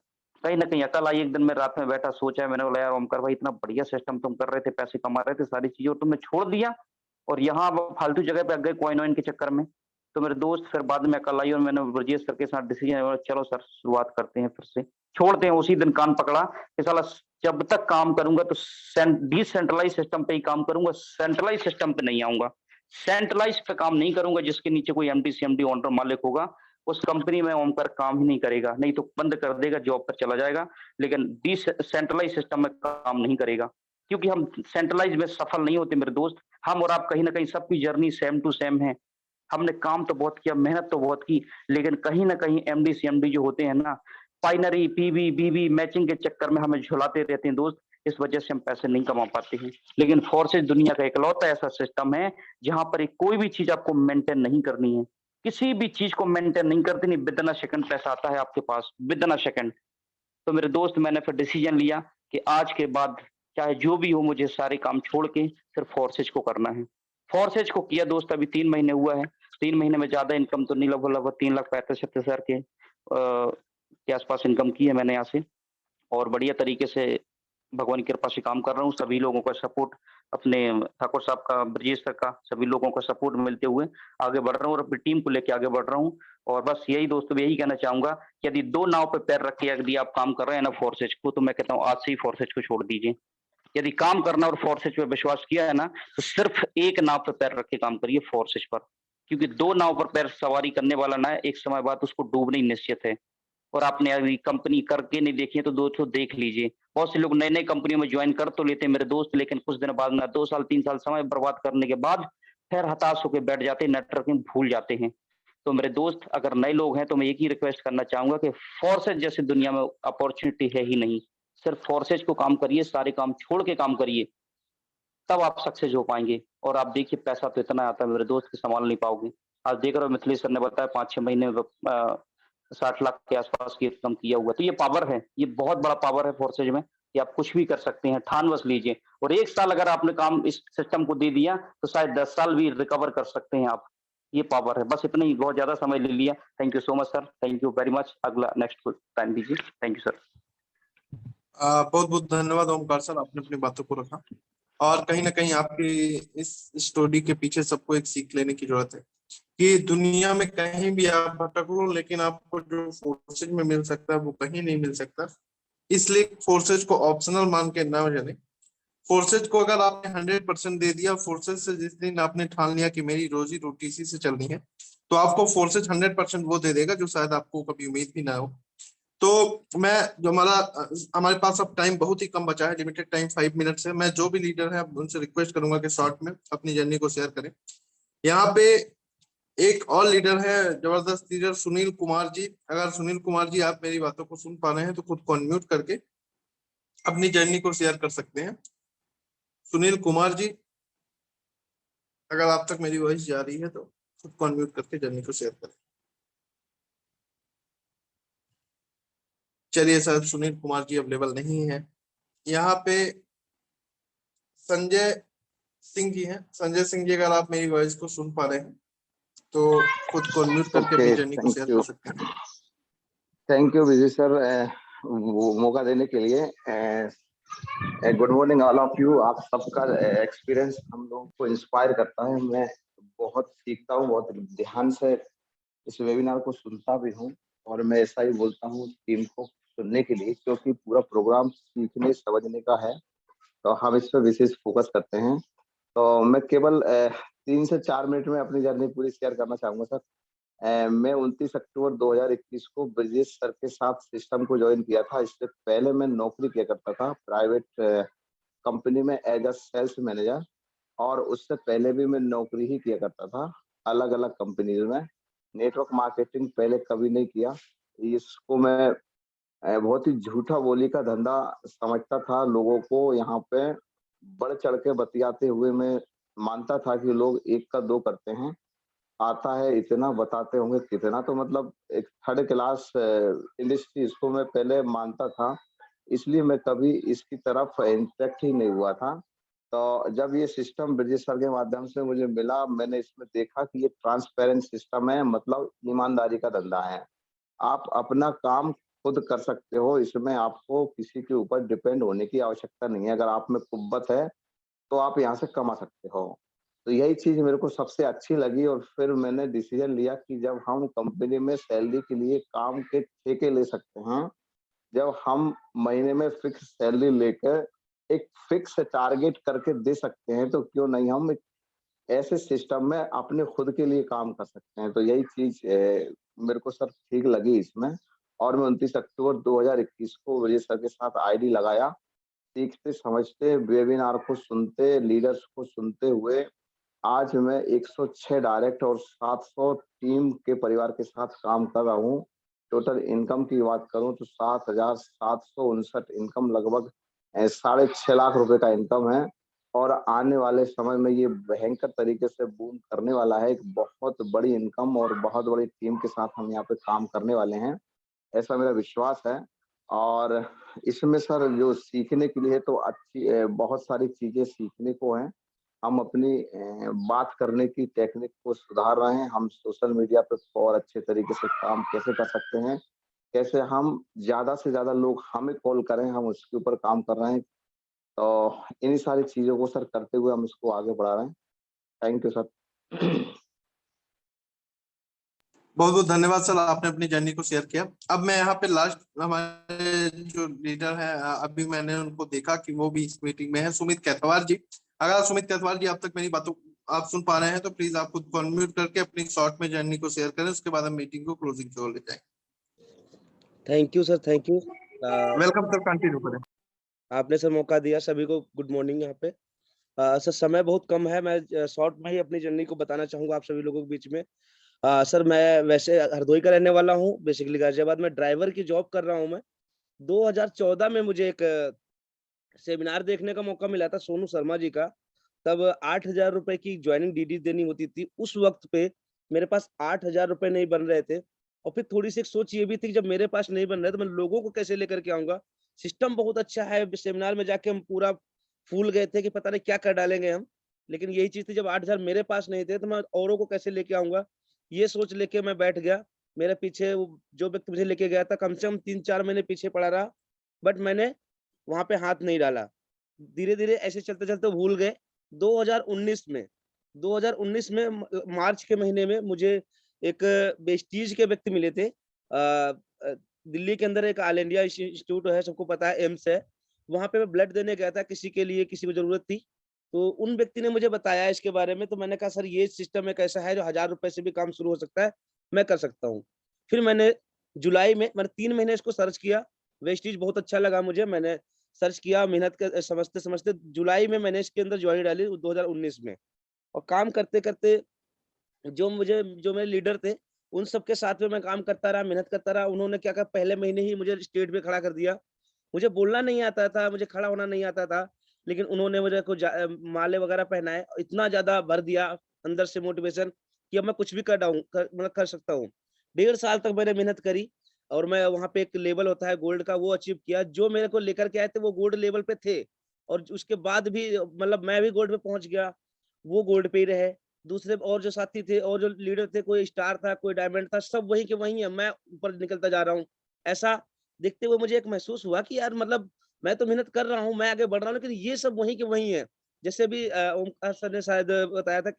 कहीं न कहीं अकल आई। एक दिन मैं रात में बैठा सोचा, मैंने बोला यार ओमकार भाई इतना बढ़िया सिस्टम तुम कर रहे थे, पैसे कमा रहे थे, सारी चीजें, और तुमने छोड़ दिया और यहाँ अब फालतू जगह पे गए कॉइन वॉइन के चक्कर में। तो मेरे दोस्त फिर बाद में अकल आई, और मैंने ब्रजेश सर के साथ डिसीजन, चलो सर शुरुआत करते हैं फिर से, छोड़ते हैं। उसी दिन कान पकड़ा कि साला जब तक काम करूंगा तो डिसेंट्रलाइज सिस्टम पे ही काम करूंगा, सेंट्रलाइज सिस्टम पे नहीं आऊंगा। सेंट्रलाइज पे काम नहीं करूंगा, जिसके नीचे कोई एमडी सीएमडी ओनर मालिक होगा, उस कंपनी में ओमकार काम ही नहीं करेगा, नहीं तो बंद कर देगा, जॉब पर चला जाएगा। लेकिन डिसेंट्रलाइज सिस्टम में काम नहीं करेगा, क्योंकि हम सेंट्रलाइज में सफल नहीं होते मेरे दोस्त। हम और आप कहीं ना कहीं सबकी जर्नी सेम टू सेम है। हमने काम तो बहुत किया, मेहनत तो बहुत की, लेकिन कहीं ना कहीं एमडी सीएमडी जो होते हैं ना, पाइनरी पीवी बीवी मैचिंग के चक्कर में हमें झुलाते रहते हैं दोस्त। इस वजह से हम पैसे नहीं कमा पाते हैं। लेकिन फोर्सेज दुनिया का इकलौता ऐसा सिस्टम है जहां पर कोई भी चीज आपको मेंटेन नहीं करनी है, किसी भी चीज को मेंटेन नहीं करते, नहीं विद इन अ सेकंड पैसा आता है आपके पास, विद इन अ सेकंड। तो मेरे दोस्त, मैंने फिर डिसीजन लिया कि आज के बाद चाहे जो भी हो, मुझे सारे काम छोड़ के सिर्फ फोर्सेज को करना है। फोर्सेज को किया दोस्त, अभी 3 महीने हुआ है। 3 महीने में ज्यादा इनकम तो नहीं, लगभग 3,35,000 के आसपास इनकम की है मैंने यहाँ से, और बढ़िया तरीके से भगवान की कृपा से काम कर रहा हूँ। सभी लोगों का सपोर्ट, अपने ठाकुर साहब का, ब्रजेश सर का, सभी लोगों का सपोर्ट मिलते हुए आगे बढ़ रहा हूँ और अपनी टीम को लेके आगे बढ़ रहा हूँ। और बस यही दोस्तों, यही कहना चाहूंगा कि यदि 2 नाव पे पैर रख के यदि आप काम कर रहे हैं ना फोर्सेज को, तो मैं कहता हूँ आज से ही फोर्सेज को छोड़ दीजिए। यदि काम करना और फोर्सेज पे विश्वास किया है ना, तो सिर्फ एक नाव पे पैर रख के काम करिए, फोर्सेज पर। क्योंकि 2 नाव पर पैर सवारी करने वाला ना, एक समय बाद उसको डूबना ही निश्चित है। और आपने अभी कंपनी करके नहीं देखी है तो दोस्तों देख लीजिए। बहुत से लोग नई-नई कंपनियों में ज्वाइन कर तो लेते हैं मेरे दोस्त, लेकिन कुछ दिन बाद ना 2 साल 3 साल समय बर्बाद करने के बाद फिर हताश होकर बैठ जाते हैं, नेटवर्किंग भूल जाते हैं। तो मेरे दोस्त, अगर नए लोग हैं तो मैं एक ही रिक्वेस्ट करना चाहूंगा कि फोर्सेज जैसी दुनिया में अपॉर्चुनिटी है ही नहीं। सिर्फ फोर्सेज को काम करिए, सारे काम छोड़ के काम करिए, तब आप सक्सेस हो पाएंगे। और आप देखिए पैसा तो इतना आता है मेरे दोस्त कि संभाल नहीं पाओगे। आज देख रहे हो मिथिलेश सर ने बताया 5-6 महीने में 60 लाख के आसपास की इनकम किया हुआ। तो ये पावर है, ये बहुत बड़ा पावर है फोर्सेज में कि आप कुछ भी कर सकते हैं, ठान बस लीजिए। और 1 साल अगर आपने काम इस सिस्टम को दे दिया तो शायद 10 साल भी रिकवर कर सकते हैं आप। ये पावर है। बस इतना ही, बहुत ज्यादा समय ले लिया। Thank you so much sir, thank you very much. अगला नेक्स्ट टाइम दीजिए। Thank you sir. बहुत बहुत धन्यवाद ओमकार सर, आपने अपनी बातों को रखा। और कहीं ना कहीं आपकी इस स्टोरी के पीछे सबको एक सीख लेने की जरूरत है कि दुनिया में कहीं भी आप भटक लो, लेकिन आपको जो फोर्सेज में मिल सकता है वो कहीं नहीं मिल सकता। इसलिए फोर्सेज को ऑप्शनल मान के ना जाने। फोर्सेज को अगर आपने 100% दे दिया, फोर्सेज से जिस दिन आपने ठान लिया कि मेरी रोजी रोटी इसी से चलनी है, तो आपको फोर्सेज 100% वो दे देगा जो शायद आपको कभी उम्मीद भी ना हो। तो मैं, जो हमारे पास अब टाइम बहुत ही कम बचा है, लिमिटेड टाइम 5 मिनट्स है। मैं जो भी लीडर है उनसे रिक्वेस्ट करूंगा कि शॉर्ट में अपनी जर्नी को शेयर करें। यहाँ पे एक और लीडर है, जबरदस्त लीडर सुनील कुमार जी। अगर सुनील कुमार जी आप मेरी बातों को सुन पा रहे हैं तो खुद को अनम्यूट करके अपनी जर्नी को शेयर कर सकते हैं। सुनील कुमार जी, अगर आप तक मेरी वॉइस जा रही है तो खुद को अनम्यूट करके जर्नी को शेयर करें। चलिए, शायद सुनील कुमार जी अवेलेबल नहीं है। यहाँ पे संजय सिंह जी हैं। संजय सिंह जी, अगर आप मेरी वॉइस को सुन पा रहे हैं तो खुद को अनम्यूट करके अपनी ओके, जर्नी को शेयर कर सकते हैं। थैंक यू विजय सर मौका देने के लिए। Good morning all of you. आप सबका एक्सपीरियंस हम लोगों को इंस्पायर करता है। मैं बहुत सीखता हूँ, बहुत ध्यान से इस वेबिनार को सुनता भी हूँ, और मैं ऐसा ही बोलता हूँ टीम को सुनने के लिए, क्योंकि पूरा प्रोग्राम सीखने समझने का है, तो हम इस पर विशेष फोकस करते हैं। तो मैं केवल 3 से 4 मिनट में अपनी जर्नी पूरी शेयर करना चाहूंगा सर। मैं 29 अक्टूबर 2021 को ब्रजेश सर के साथ सिस्टम को ज्वाइन किया था। इससे पहले मैं नौकरी किया करता था प्राइवेट कंपनी में एज अ सेल्स मैनेजर, और उससे पहले भी मैं नौकरी ही किया करता था अलग अलग कंपनीज में। नेटवर्क मार्केटिंग पहले कभी नहीं किया। इसको मैं बहुत ही झूठा बोली का धंधा समझता था। लोगों को यहाँ पे बढ़ चढ़ के बतियाते हुए मैं मानता था कि लोग 1 का 2 करते हैं, आता है इतना, बताते होंगे कितना। तो मतलब एक थर्ड क्लास इंडस्ट्री इसको मैं पहले मानता था, इसलिए मैं कभी इसकी तरफ इंटरेक्ट ही नहीं हुआ था। तो जब ये सिस्टम ब्रजेश सर के माध्यम से मुझे मिला, मैंने इसमें देखा कि ये ट्रांसपेरेंट सिस्टम है, मतलब ईमानदारी का धंधा है। आप अपना काम खुद कर सकते हो, इसमें आपको किसी के ऊपर डिपेंड होने की आवश्यकता नहीं है। अगर आप में कुव्वत है तो आप यहाँ से कमा सकते हो। तो यही चीज मेरे को सबसे अच्छी लगी, और फिर मैंने डिसीजन लिया कि जब हम कंपनी में सैलरी के लिए काम के ठेके ले सकते हैं, जब हम महीने में फिक्स सैलरी लेकर एक फिक्स टारगेट करके दे सकते हैं, तो क्यों नहीं हम एक ऐसे सिस्टम में अपने खुद के लिए काम कर सकते हैं। तो यही चीज मेरे को सर ठीक लगी इसमें, और मैं 29 अक्टूबर 2021 को विजय सर के साथ आईडी लगाया। सीखते समझते, वेबिनार को सुनते, लीडर्स को सुनते हुए आज मैं 106 डायरेक्ट और 700 टीम के परिवार के साथ काम कर रहा हूँ। टोटल इनकम की बात करूं तो 7,759 इनकम लगभग 6.5 लाख रुपए का इनकम है और आने वाले समय में ये भयंकर तरीके से बूम करने वाला है। एक बहुत बड़ी इनकम और बहुत बड़ी टीम के साथ हम यहाँ पे काम करने वाले हैं, ऐसा मेरा विश्वास है। और इसमें सर जो सीखने के लिए तो बहुत सारी चीजें सीखने को हैं। हम अपनी बात करने की टेक्निक को सुधार रहे हैं। हम सोशल मीडिया पे और अच्छे तरीके से काम कैसे कर सकते हैं, कैसे हम ज्यादा से ज्यादा लोग हमें कॉल करें, हम उसके ऊपर काम कर रहे हैं। तो इन्हीं सारी चीजों को सर करते हुए हम इसको आगे बढ़ा रहे हैं। Thank you sir. बहुत बहुत धन्यवाद सर, आपने अपनी जर्नी को शेयर किया। अब मैं यहाँ पे लास्ट हमारे जो लीडर है, अभी मैंने उनको देखा कि वो भी इस मीटिंग में है, सुमित कैथवार जी। अगर सुमित कैथवार जी अब तक मेरी बातों आप सुन पा रहे हैं तो प्लीज आप खुद को अनम्यूट करके अपनी शॉर्ट में जर्नी को शेयर करें, उसके बाद हम मीटिंग को क्लोजिंग की ओर ले जाएंगे। Thank you sir, thank you. Welcome sir, continue करें। आपने सर मौका दिया, सभी को गुड मॉर्निंग। यहाँ पे सर समय बहुत कम है, मैं शॉर्ट में ही अपनी जर्नी को बताना चाहूंगा आप सभी लोगों के बीच में। सर मैं वैसे हरदोई का रहने वाला हूँ, बेसिकली गाजियाबाद में ड्राइवर की जॉब कर रहा हूँ मैं। 2014 में मुझे एक सेमिनार देखने का मौका मिला था सोनू शर्मा जी का। तब 8,000 रुपए की ज्वाइनिंग डीडी देनी होती थी। उस वक्त पे मेरे पास 8,000 रुपए नहीं बन रहे थे और फिर थोड़ी सी एक सोच ये भी थी कि जब मेरे पास नहीं बन रहा है तो मैं लोगों को कैसे लेकर के आऊंगा। सिस्टम बहुत अच्छा है, सेमिनार में जाके हम पूरा फूल गए थे कि पता नहीं क्या कर डालेंगे हम। लेकिन यही चीज थी, जब 8,000 मेरे पास नहीं थे तो मैं औरों को कैसे लेके आऊंगा, ये सोच लेके मैं बैठ गया। मेरे पीछे जो व्यक्ति मुझे लेके गया था कम से कम 3-4 महीने पीछे पड़ा रहा, बट मैंने वहां पे हाथ नहीं डाला। धीरे धीरे ऐसे चलते चलते भूल गए। 2019 में 2019 में मार्च के महीने में मुझे एक वेस्टीज के व्यक्ति मिले थे। दिल्ली के अंदर एक ऑल इंडिया इंस्टीट्यूट है, सबको पता है, एम्स है। वहां पे मैं ब्लड देने गया था, किसी के लिए किसी को जरूरत थी। तो उन व्यक्ति ने मुझे बताया इसके बारे में, तो मैंने कहा सर ये सिस्टम एक ऐसा है जो 1,000 रुपए से भी काम शुरू हो सकता है, मैं कर सकता हूँ। फिर मैंने जुलाई में मैंने 3 महीने इसको सर्च किया। वेस्टीज बहुत अच्छा लगा मुझे, मैंने सर्च किया, मेहनत कर समझते समझते जुलाई में मैंने इसके अंदर ज्वाइन डाली 2019 में। और काम करते करते जो मेरे लीडर थे उन सबके साथ में मैं काम करता रहा, मेहनत करता रहा। उन्होंने क्या कहा, पहले महीने ही मुझे स्टेज पे खड़ा कर दिया। मुझे बोलना नहीं आता था, मुझे खड़ा होना नहीं आता था, लेकिन उन्होंने मुझे माले वगैरह पहनाए, इतना ज्यादा भर दिया अंदर से मोटिवेशन कि अब मैं कुछ भी मतलब कर सकता हूँ। 1.5 साल तक मैंने मेहनत करी और मैं वहाँ पे एक लेवल होता है गोल्ड का, वो अचीव किया। जो मेरे को लेकर के आए थे वो गोल्ड लेवल पे थे और उसके बाद भी मतलब मैं भी गोल्ड पे पहुंच गया, वो गोल्ड पे ही रहे। दूसरे और जो साथी थे और जो लीडर थे, कोई स्टार था, कोई डायमंड था, सब वहीं के वहीं है, मैं ऊपर निकलता जा रहा हूँ। ऐसा देखते हुए मुझे एक महसूस हुआ कि यार मतलब मैं तो मेहनत कर रहा हूँ, मैं आगे बढ़ रहा हूँ, लेकिन ये सब वहीं के वहीं है। जैसे भी ओमकार सर ने शायद बताया था,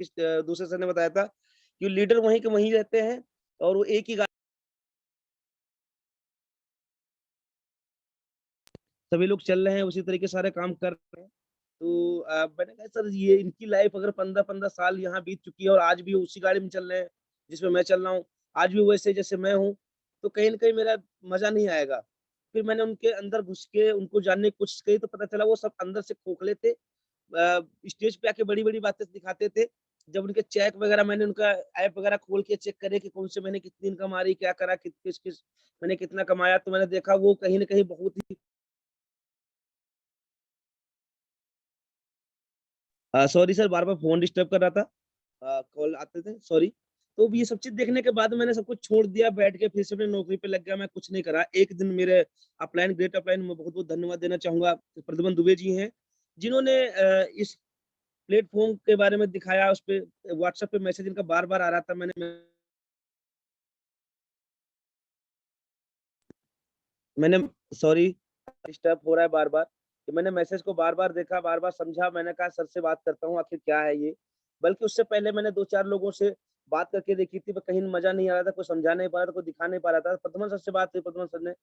दूसरे सर ने बताया था कि लीडर वहीं के वहीं रहते हैं और वो एक ही सभी लोग चल रहे हैं, उसी तरीके सारे काम कर रहे हैं। तो मैंने कहा सर ये इनकी लाइफ अगर 15-15 साल यहाँ बीत चुकी है और आज भी उसी गाड़ी में चल रहे हैं जिसमें मैं चल रहा हूँ, आज भी वैसे जैसे मैं हूँ, तो कहीं ना कहीं मेरा मजा नहीं आएगा। फिर मैंने उनके अंदर घुस के उनको जानने की कोशिश करी, तो पता चला वो सब अंदर से खोखले थे। स्टेज पे आके बड़ी बड़ी बातें दिखाते थे। जब उनके चेक वगैरह मैंने उनका ऐप वगैरह खोल के चेक करे कि कौन से महीने कितनी इनकम आ रही, क्या करा, किस किस मैंने कितना कमाया, तो मैंने देखा वो कहीं ना कहीं बहुत ही सॉरी सर, बार बार फोन डिस्टर्ब कर रहा था, कॉल आते थे, सॉरी। तो ये सब चीज देखने के बाद मैंने सब कुछ छोड़ दिया, बैठ के फिर से अपनी नौकरी पे लग गया। मैं कुछ नहीं करा। एक दिन मेरे अपलाइन, ग्रेट अपलाइन में बहुत बहुत धन्यवाद देना चाहूंगा, प्रद्युमन दुबे जी हैं, जिन्होंने इस प्लेटफॉर्म के बारे में दिखाया। उस पे व्हाट्सएप पे मैसेज इनका बार बार आ रहा था, मैंने सॉरी डिस्टर्ब हो रहा है बार बार, कि मैंने मैसेज को बार बार देखा, बार बार समझा। मैंने कहा सर से बात करता हूँ, आखिर क्या है ये। बल्कि उससे पहले मैंने 2-4 लोगों से बात करके देखी थी, पर कहीं मजा नहीं आ रहा था, कोई समझा नहीं पा रहा था, कोई दिखा नहीं पा रहा था। प्रद्युमन सर से बात हुई, प्रद्युमन सर ने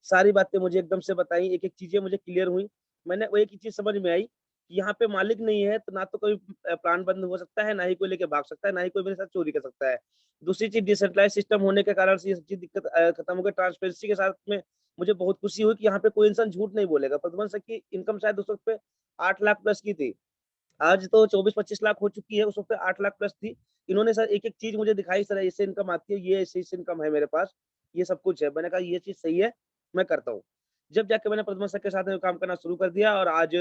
सारी बातें मुझे एकदम से बताई, एक एक चीजें मुझे क्लियर हुई। मैंने वो एक ही चीज समझ में आई कि यहाँ पे मालिक नहीं है तो ना तो कोई प्लान बंद हो सकता है, ना ही कोई लेके भाग सकता है, ना ही कोई मेरे साथ चोरी कर सकता है। दूसरी चीज, डिसेंट्रलाइज सिस्टम होने के कारण से ये सब चीज दिक्कत खत्म हो गई। ट्रांसपेरेंसी के साथ में मुझे बहुत खुशी हुई कि यहाँ पे कोई इंसान झूठ नहीं बोलेगा। प्रद्युमन सर की इनकम शायद उस वक्त पे 8 लाख प्लस की थी, आज तो 24-25 लाख हो चुकी है, उस वक्त 8 लाख प्लस थी। इन्होंने सर एक एक चीज मुझे दिखाई, सर ऐसे इनकम आती है, ये ऐसे इनकम है मेरे पास, ये सब कुछ है। मैंने कहा ये चीज सही है, मैं करता हूँ। जब जाके मैंने प्रद्युमन सर के साथ काम करना शुरू कर दिया और आज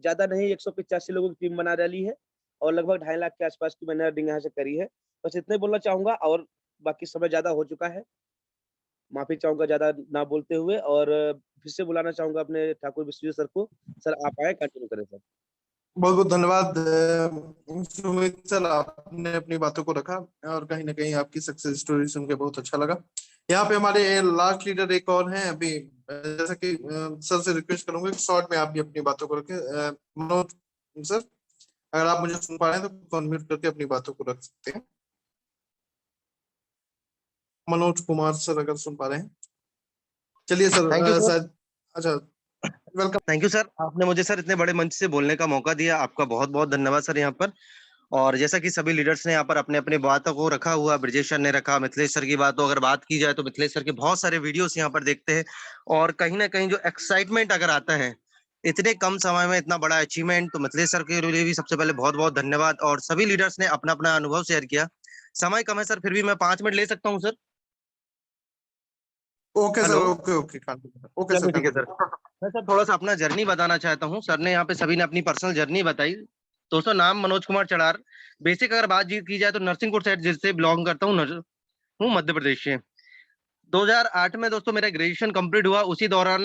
ज्यादा नहीं 185 लोगों की टीम बना डाली है और लगभग 2.5 लाख के आसपास की मैंने अर्निंग यहाँ से करी है। बस इतना ही बोलना चाहूंगा और बाकी समय ज्यादा हो चुका है, माफी चाहूंगा ज्यादा ना बोलते हुए और फिर से बुलाना चाहूंगा अपने ठाकुर विश्वजीत सर को। सर आप आए, कंटिन्यू करें सर। बहुत बहुत धन्यवाद सुमित सर, आपने अपनी बातों को रखा और कहीं ना कहीं आपकी सक्सेस स्टोरी सुन के बहुत अच्छा लगा। यहाँ पे हमारे लास्ट लीडर एक और हैं अभी, जैसा कि सर से रिक्वेस्ट करूंगा कि शॉर्ट में आप भी अपनी बातों को रखें। मनोज सर, अगर आप मुझे सुन पा रहे हैं तो अनम्यूट करके अपनी बातों को रख सकते हैं। मनोज कुमार सर अगर सुन पा रहे हैं, चलिए सर। थैंक यू शायद अच्छा, वेलकम। थैंक यू सर, आपने मुझे सर इतने बड़े मंच से बोलने का मौका दिया, आपका बहुत बहुत धन्यवाद सर यहाँ पर। और जैसा कि सभी लीडर्स ने यहाँ पर अपने अपने बातों को रखा हुआ, ब्रजेश सर ने रखा, मिथिलेश सर की बात तो अगर बात की जाए तो मिथिलेश सर के बहुत सारे वीडियोस यहाँ पर देखते हैं और कहीं ना कहीं जो एक्साइटमेंट अगर आता है इतने कम समय में इतना बड़ा अचीवमेंट, तो मिथिलेश सर के लिए भी सबसे पहले बहुत बहुत धन्यवाद। और सभी लीडर्स ने अपना अपना अनुभव शेयर किया। समय कम है सर, फिर भी मैं 5 मिनट ले सकता हूँ sir? Okay sir, hello, okay okay चलिए सर, ठीक है सर। मैं सर थोड़ा सा अपना जर्नी बताना चाहता हूँ। सर ने यहाँ पे सभी ने अपनी पर्सनल जर्नी बताई। दोस्तों, नाम मनोज कुमार चड़ार। बेसिक अगर बात की जाए तो नरसिंहपुर साइड जिससे बिलोंग करता हूँ मध्य प्रदेश से। 2008 में दोस्तों मेरा ग्रेजुएशन कंप्लीट हुआ, उसी दौरान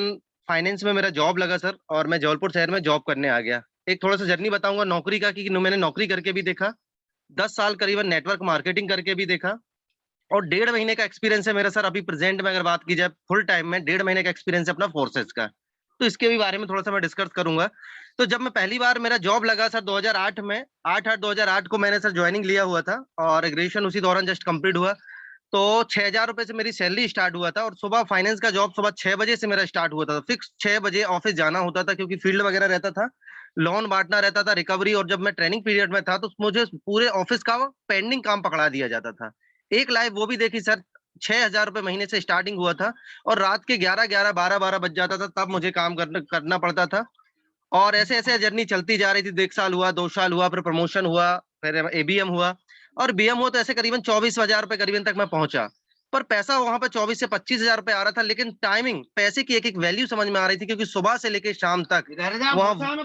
फाइनेंस में मेरा जॉब लगा सर और मैं जबलपुर शहर में जॉब करने आ गया। एक थोड़ा सा जर्नी बताऊंगा नौकरी का कि मैंने नौकरी करके भी देखा, 10 साल करीबन नेटवर्क मार्केटिंग करके भी देखा और 1.5 महीने का एक्सपीरियंस है मेरा सर अभी प्रेजेंट में। अगर बात की जाए फुल टाइम में 1.5 महीने का एक्सपीरियंस है अपना फोर्सेज का, तो इसके भी बारे में थोड़ा सा मैं डिस्कस करूंगा। तो जब मैं पहली बार मेरा जॉब लगा सर 2008 में, 8/8/2008 को मैंने सर ज्वाइनिंग लिया हुआ था और ग्रेजुएशन उसी दौरान जस्ट कंप्लीट हुआ। तो 6,000 रुपए से मेरी सैलरी स्टार्ट हुआ था और सुबह फाइनेंस का जॉब सुबह 6 बजे से मेरा स्टार्ट हुआ था। फिक्स 6 बजे ऑफिस जाना होता था क्योंकि फील्ड वगैरह रहता था, लोन बांटना रहता था, रिकवरी। और जब मैं ट्रेनिंग पीरियड में था तो मुझे पूरे ऑफिस का पेंडिंग काम पकड़ा दिया जाता था। एक लाइव वो भी देखी सर, 6,000 रुपए महीने से स्टार्टिंग हुआ था और रात के 11 12 बज जाता था, तब मुझे काम करना पड़ता था। और ऐसे ऐसे जर्नी चलती जा रही थी। 1 साल हुआ, 2 साल हुआ, फिर प्रमोशन हुआ, फिर एबीएम हुआ और बीएम हुआ, तो ऐसे करीबन 24,000 रुपए करीबन तक मैं पहुंचा। पर पैसा वहां पे 24 से 25,000 रुपए आ रहा था, लेकिन टाइमिंग पैसे की एक एक वैल्यू समझ में आ रही थी क्योंकि सुबह से लेकर शाम तक वहां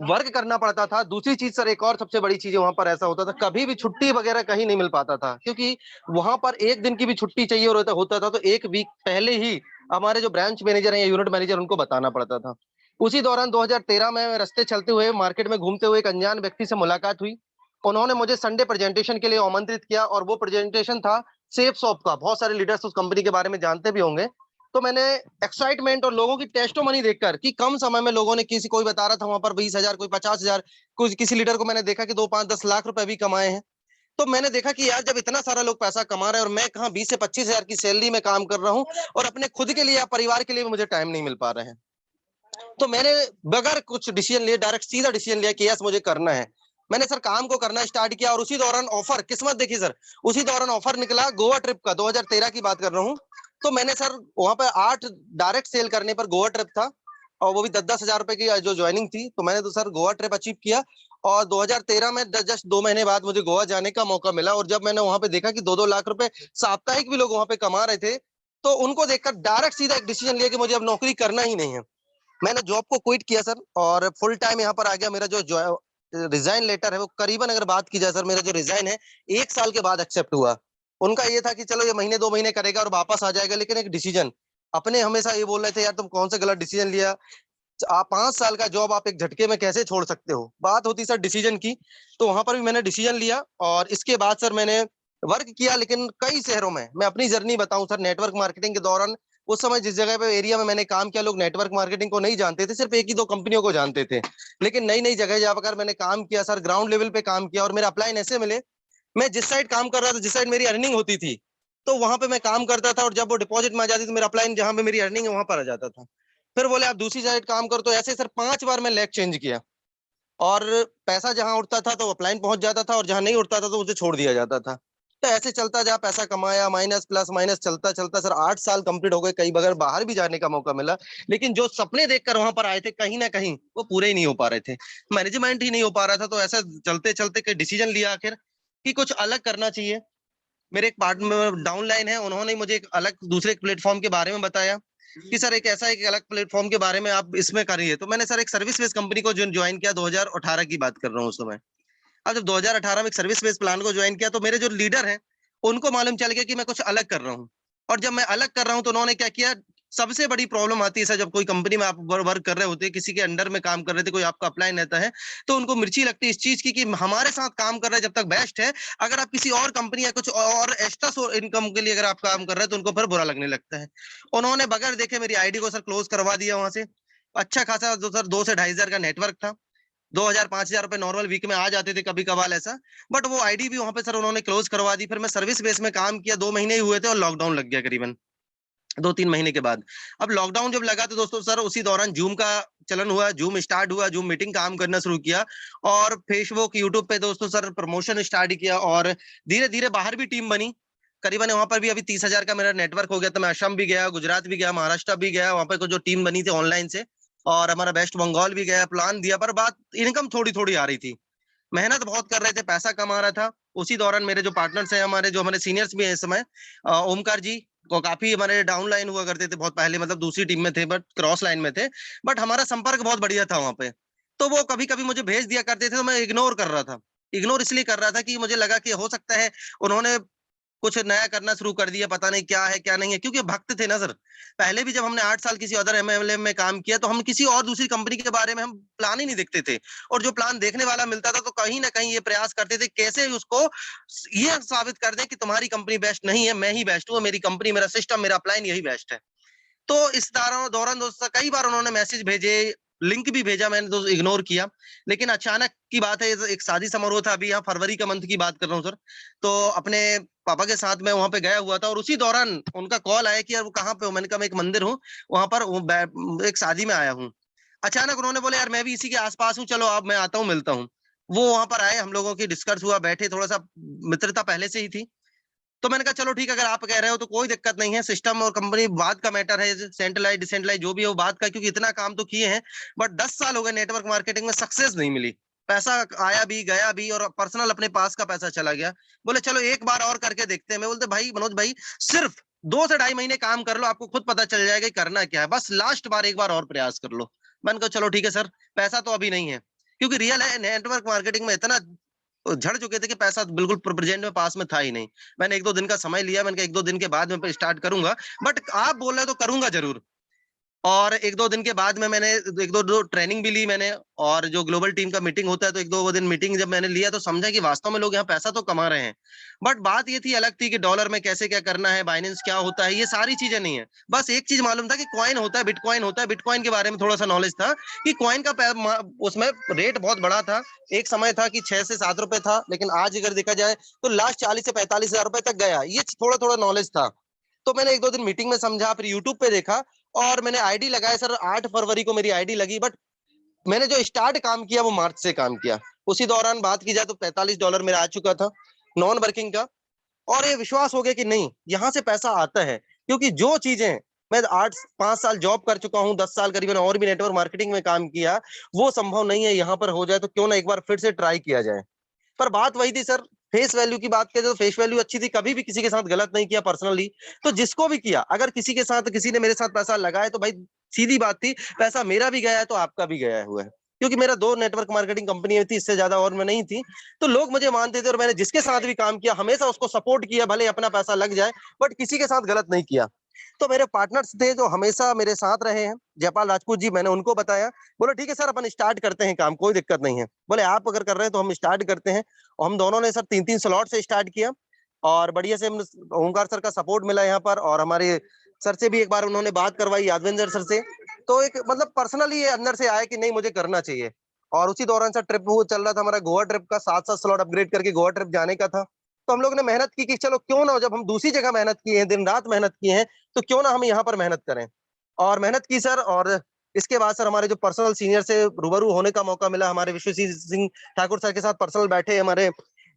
वर्क करना पड़ता था। दूसरी चीज सर, एक और सबसे बड़ी चीज वहां पर ऐसा होता था, कभी भी छुट्टी वगैरह कहीं नहीं मिल पाता था क्योंकि वहां पर एक दिन की भी छुट्टी चाहिए होता था तो एक वीक पहले ही हमारे जो ब्रांच मैनेजर हैं या यूनिट मैनेजर, उनको बताना पड़ता था। उसी दौरान 2013 में रास्ते चलते हुए मार्केट में घूमते हुए एक अनजान व्यक्ति से मुलाकात हुई। उन्होंने मुझे संडे प्रेजेंटेशन के लिए आमंत्रित किया और वो प्रेजेंटेशन था सेफ शॉप का। बहुत सारे लीडर्स उस कंपनी के बारे में जानते भी होंगे। तो मैंने एक्साइटमेंट और लोगों की टेस्टोमनी देखकर कि कम समय में लोगों ने, कोई बता रहा था वहां पर 20,000, कोई 50,000, किसी लीडर को मैंने देखा कि 2, 5, 10 लाख रुपए भी कमाए हैं। तो मैंने देखा कि यार, जब इतना सारा लोग पैसा कमा रहे हैं और मैं कहाँ 20 से 25,000 की सैलरी में काम कर रहा हूँ और अपने खुद के लिए या परिवार के लिए भी मुझे टाइम नहीं मिल पा रहे हैं। तो मैंने बगैर कुछ डिसीजन लिए डायरेक्ट सीधा डिसीजन लिया कि यस, मुझे करना है। मैंने सर काम को करना स्टार्ट किया और उसी दौरान ऑफर, किस्मत देखी सर, उसी दौरान ऑफर निकला गोवा ट्रिप का। 2013 की बात कर रहा हूँ। तो मैंने सर वहां पर 8 डायरेक्ट सेल करने पर गोवा ट्रिप था और वो भी 10-10 हजार रुपए की जो ज्वाइनिंग थी। तो मैंने तो सर गोवा ट्रिप अचीव किया और 2013 में जस्ट 2 महीने बाद मुझे गोवा जाने का मौका मिला। और जब मैंने वहां पे देखा कि 2-2 लाख रुपए साप्ताहिक भी लोग वहां पे कमा रहे थे, तो उनको देखकर डायरेक्ट सीधा एक डिसीजन लिया कि मुझे अब नौकरी करना ही नहीं है। मैंने जॉब को क्विट किया सर और फुल टाइम यहाँ पर आ गया। मेरा जो रिजाइन लेटर है वो करीबन, अगर बात की जाए सर, मेरा जो रिजाइन है 1 साल के बाद एक्सेप्ट हुआ। उनका ये था कि चलो ये महीने 2 महीने करेगा और वापस आ जाएगा, लेकिन एक डिसीजन अपने हमेशा ये बोल रहे थे, यार तुम कौन सा गलत डिसीजन लिया, आप 5 साल का जॉब आप एक झटके में कैसे छोड़ सकते हो। बात होती सर डिसीजन की। तो वहां पर भी मैंने डिसीजन लिया और इसके बाद सर मैंने वर्क किया, लेकिन कई शहरों में। मैं अपनी जर्नी बताऊं सर, नेटवर्क मार्केटिंग के दौरान उस समय जिस जगह पे एरिया में मैंने काम किया, लोग नेटवर्क मार्केटिंग को नहीं जानते थे, सिर्फ 1 ही 2 कंपनियों को जानते थे। लेकिन नई नई जगह जाकर मैंने काम किया सर, ग्राउंड लेवल पे काम किया और मेरे अपलाइन ऐसे मिले। मैं जिस साइड काम कर रहा था, जिस साइड मेरी अर्निंग होती थी, तो वहां पे मैं काम करता था और जब वो डिपॉजिट में आ जाती तो मेरा अपलाइन जहां पे मेरी अर्निंग है वहां पर आ जाता था। फिर बोले आप दूसरी साइड काम करो। तो ऐसे सर 5 बार मैं लैग चेंज किया और पैसा जहां उठता था तो अपलाइन पहुंच जाता था और जहां नहीं उठता था तो मुझे छोड़ दिया जाता था। तो ऐसे चलता जा, पैसा कमाया, माइनस प्लस माइनस चलता चलता सर 8 साल कंप्लीट हो गए। कई बार बाहर भी जाने का मौका मिला, लेकिन जो सपने देखकर वहां पर आए थे कहीं ना कहीं वो पूरे ही नहीं हो पा रहे थे, मैनेजमेंट ही नहीं हो पा रहा था। तो ऐसा चलते चलते के डिसीजन लिया आखिर कि कुछ अलग करना चाहिए। मेरे एक पार्टनर डाउनलाइन है, उन्होंने मुझे एक अलग दूसरे प्लेटफॉर्म के बारे में बताया। कि सर एक ऐसा एक अलग प्लेटफॉर्म के बारे में आप इसमें करिए। तो मैंने सर एक सर्विस बेस्ड कंपनी को ज्वाइन किया, 2018 की बात कर रहा हूँ उस समय। अब जब 2018 में एक सर्विस बेस्ड प्लान को ज्वाइन किया तो मेरे जो लीडर हैं उनको मालूम चल गया कि मैं कुछ अलग कर रहा हूँ। और जब मैं अलग कर रहा हूँ तो उन्होंने क्या किया, सबसे बड़ी प्रॉब्लम आती है सर जब कोई कंपनी में आप वर्क कर रहे होते हैं, किसी के अंडर में काम कर रहे थे, कोई आपका अपलाइन रहता है, तो उनको मिर्ची लगती है इस चीज की कि हमारे साथ काम कर रहे हैं जब तक बेस्ट है, अगर आप किसी और कंपनी या कुछ और एक्स्ट्रा इनकम के लिए अगर आप काम कर रहे हैं तो उनको फिर बुरा लगने लगता है। उन्होंने बगैर देखे मेरी आईडी को सर क्लोज करवा दिया वहां से। अच्छा खासा जो सर 2 से 2,500 का नेटवर्क था, 2,000-5,000 रुपए नॉर्मल वीक में आ जाते थे कभी कभार ऐसा, बट वो आईडी भी वहां पे सर उन्होंने क्लोज करवा दी। फिर मैं सर्विस बेस में काम किया, 2 महीने ही हुए थे और लॉकडाउन लग गया करीबन 2-3 महीने के बाद। अब लॉकडाउन जब लगा तो दोस्तों सर उसी दौरान जूम का चलन हुआ, जूम स्टार्ट हुआ, जूम मीटिंग काम करना शुरू किया और फेसबुक यूट्यूब पे दोस्तों सर प्रमोशन स्टार्ट किया और धीरे धीरे बाहर भी टीम बनी। करीबन वहां पर भी अभी 30,000 का मेरा नेटवर्क हो गया। तो मैं असम भी गया, गुजरात भी गया, महाराष्ट्र भी गया, वहां पर जो टीम बनी थी ऑनलाइन से, और हमारा वेस्ट बंगाल भी गया, प्लान दिया, पर बात इनकम थोड़ी थोड़ी आ रही थी। मेहनत बहुत कर रहे थे, पैसा कमा रहा था। उसी दौरान मेरे जो पार्टनर्स हैं, हमारे जो हमारे सीनियर्स भी हैं इस समय, ओमकार जी को काफी हमारे डाउन लाइन हुआ करते थे बहुत पहले, मतलब दूसरी टीम में थे बट क्रॉस लाइन में थे, बट हमारा संपर्क बहुत बढ़िया था वहां पे। तो वो कभी कभी मुझे भेज दिया करते थे तो मैं इग्नोर कर रहा था। इग्नोर इसलिए कर रहा था कि मुझे लगा कि हो सकता है उन्होंने कुछ नया करना शुरू कर दिया, पता नहीं क्या है क्या नहीं है, क्योंकि भक्त थे ना सर। पहले भी जब हमने 8 साल किसी अदर एमएलएम में काम किया तो हम किसी और दूसरी कंपनी के बारे में हम प्लान ही नहीं देखते थे, और जो प्लान देखने वाला मिलता था तो कहीं ना कहीं ये प्रयास करते थे कैसे उसको ये साबित कर दें कि तुम्हारी कंपनी बेस्ट नहीं है, मैं ही बेस्ट हूँ, मेरी कंपनी, मेरा सिस्टम, मेरा प्लान यही बेस्ट है। तो इस दौरान दोस्तों कई बार उन्होंने मैसेज भेजे, लिंक भी भेजा, मैंने तो इग्नोर किया। लेकिन अचानक की बात है, एक शादी समारोह था, अभी यहाँ फरवरी का मंथ की बात कर रहा हूँ सर। तो अपने पापा के साथ मैं वहां पे गया हुआ था और उसी दौरान उनका कॉल आया कि यार वो कहाँ पे हो। मैंने कहा मैं एक मंदिर हूँ वहां पर, एक शादी में आया हूँ। अचानक उन्होंने बोले यार मैं भी इसी के आसपास हूँ, चलो अब मैं आता हूँ, मिलता हूँ। वो वहां पर आए, हम लोगों की डिस्कस हुआ, बैठे, थोड़ा सा मित्रता पहले से ही थी। तो मैंने कहा चलो ठीक है, अगर आप कह रहे हो तो कोई दिक्कत नहीं है, सिस्टम और कंपनी बात का मैटर है, सेंट्रलाइज डिसेंट्रलाइज जो भी है वो बात का, क्योंकि इतना काम तो किए हैं, बट 10 साल हो गए नेटवर्क मार्केटिंग में, सक्सेस नहीं मिली। पैसा आया भी गया भी और पर्सनल अपने पास का पैसा चला गया। बोले चलो एक बार और करके देखते हैं। मैं बोलते भाई मनोज भाई, सिर्फ 2 से 2.5 महीने काम कर लो, आपको खुद पता चल जाएगा कि करना क्या है, बस लास्ट बार एक बार और प्रयास कर लो। मैंने कहा चलो ठीक है सर, पैसा तो अभी नहीं है, क्योंकि रियल है नेटवर्क मार्केटिंग में इतना झड़ चुके थे कि पैसा बिल्कुल प्रेजेंट में पास में था ही नहीं। मैंने 1-2 दिन का समय लिया, मैंने कहा 1-2 दिन के बाद मैं स्टार्ट करूंगा, बट आप बोल रहे हो तो करूंगा जरूर। और 1-2 दिन के बाद में मैंने 1-2 ट्रेनिंग भी ली मैंने, और जो ग्लोबल टीम का मीटिंग होता है तो 1-2 दिन मीटिंग जब मैंने लिया तो समझा कि वास्तव में लोग यहाँ पैसा तो कमा रहे हैं, बट बात ये थी अलग थी कि डॉलर में कैसे क्या करना है, बाइनेंस क्या होता है, ये सारी चीजें नहीं है। बस एक चीज मालूम था कि कॉइन होता है, बिटकॉइन होता है, बिटकॉइन के बारे में थोड़ा सा नॉलेज था कि कॉइन का उसमें रेट बहुत बड़ा था। एक समय था कि 6 से 7 रुपए था, लेकिन आज अगर देखा जाए तो लास्ट 40 से 45 हजार रुपए तक गया। ये थोड़ा थोड़ा नॉलेज था। तो मैंने 1-2 दिन मीटिंग में समझा, फिर यूट्यूब पे देखा और मैंने आईडी लगाया सर। 8 फरवरी को मेरी आईडी लगी, बट मैंने जो स्टार्ट काम किया वो मार्च से काम किया। उसी दौरान बात की जाए तो $45 मेरा आ चुका था नॉन वर्किंग का, और ये विश्वास हो गया कि नहीं, यहाँ से पैसा आता है। क्योंकि जो चीजें मैं 5 साल जॉब कर चुका हूँ, 10 साल करीबन और भी नेटवर्क मार्केटिंग में काम किया, वो संभव नहीं है यहाँ पर हो जाए, तो क्यों ना एक बार फिर से ट्राई किया जाए। पर बात वही थी सर, फेस वैल्यू की बात करें तो फेस वैल्यू अच्छी थी, कभी भी किसी के साथ गलत नहीं किया पर्सनली। तो जिसको भी किया, अगर किसी के साथ, किसी ने मेरे साथ पैसा लगाया तो भाई सीधी बात थी, पैसा मेरा भी गया है तो आपका भी गया हुआ है, क्योंकि मेरा 2 नेटवर्क मार्केटिंग कंपनी थी, इससे ज्यादा और में नहीं थी। तो लोग मुझे मानते थे और मैंने जिसके साथ भी काम किया हमेशा उसको सपोर्ट किया, भले अपना पैसा लग जाए, बट किसी के साथ गलत नहीं किया। तो मेरे पार्टनर्स थे जो हमेशा मेरे साथ रहे हैं, जयपाल राजपूत जी, मैंने उनको बताया, बोले ठीक है सर अपन स्टार्ट करते हैं काम, कोई दिक्कत नहीं है। बोले आप अगर कर रहे हैं तो हम स्टार्ट करते हैं। और हम दोनों ने सर 3-3 स्लॉट से स्टार्ट किया और बढ़िया से ओमकार सर का सपोर्ट मिला यहाँ पर, और हमारे सर से भी एक बार उन्होंने बात करवाई, यादवेंद्र सर से। तो एक मतलब पर्सनली ये अंदर से आया कि नहीं मुझे करना चाहिए। और उसी दौरान सर ट्रिप वो चल रहा था हमारा गोवा ट्रिप का, 7-7 स्लॉट अपग्रेड करके गोवा ट्रिप जाने का था। तो हम लोग ने मेहनत की कि चलो क्यों ना हो, जब हम दूसरी जगह मेहनत किए हैं, दिन रात मेहनत किए हैं, तो क्यों ना हम यहाँ पर मेहनत करें। और मेहनत की सर, और इसके बाद सर हमारे जो पर्सनल सीनियर से रूबरू होने का मौका मिला, हमारे विश्वजीत सिंह ठाकुर सर के साथ पर्सनल बैठे, हमारे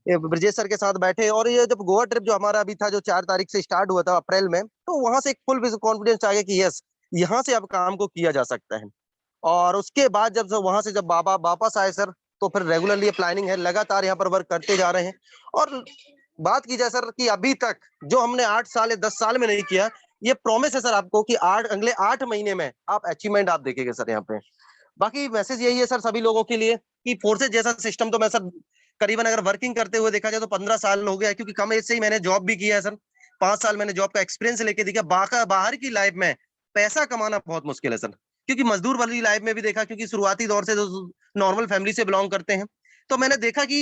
ब्रजेश सर के साथ बैठे। और ये जब गोवा ट्रिप जो हमारा अभी था, जो 4 तारीख से स्टार्ट हुआ था अप्रैल में, तो वहां से एक फुल कॉन्फिडेंस आ गया कि यस, यहाँ से अब काम को किया जा सकता है। और उसके बाद जब वहां से जब बाबा वापस आए सर, तो फिर रेगुलरली ये प्लानिंग है, लगातार यहाँ पर वर्क करते जा रहे हैं। और बात की जाए सर कि अभी तक जो हमने 8 साल या 10 साल में नहीं किया, ये प्रॉमिस है सर आपको कि अगले 8 महीने में आप अचीवमेंट आप देखेंगे सर यहाँ पे। बाकी मैसेज यही है सर सभी लोगों के लिए कि फोर्सेज जैसा सिस्टम तो मैं सर करीबन अगर वर्किंग करते हुए देखा जाए तो 15 साल हो गया, क्योंकि कम एज से ही मैंने जॉब भी किया है सर। 5 साल मैंने जॉब का एक्सपीरियंस लेके देखा। बाहर की लाइफ में पैसा कमाना बहुत मुश्किल है सर, क्योंकि मजदूर वाली लाइफ में भी देखा, क्योंकि शुरुआती दौर से नॉर्मल फैमिली से बिलोंग करते हैं, तो मैंने देखा कि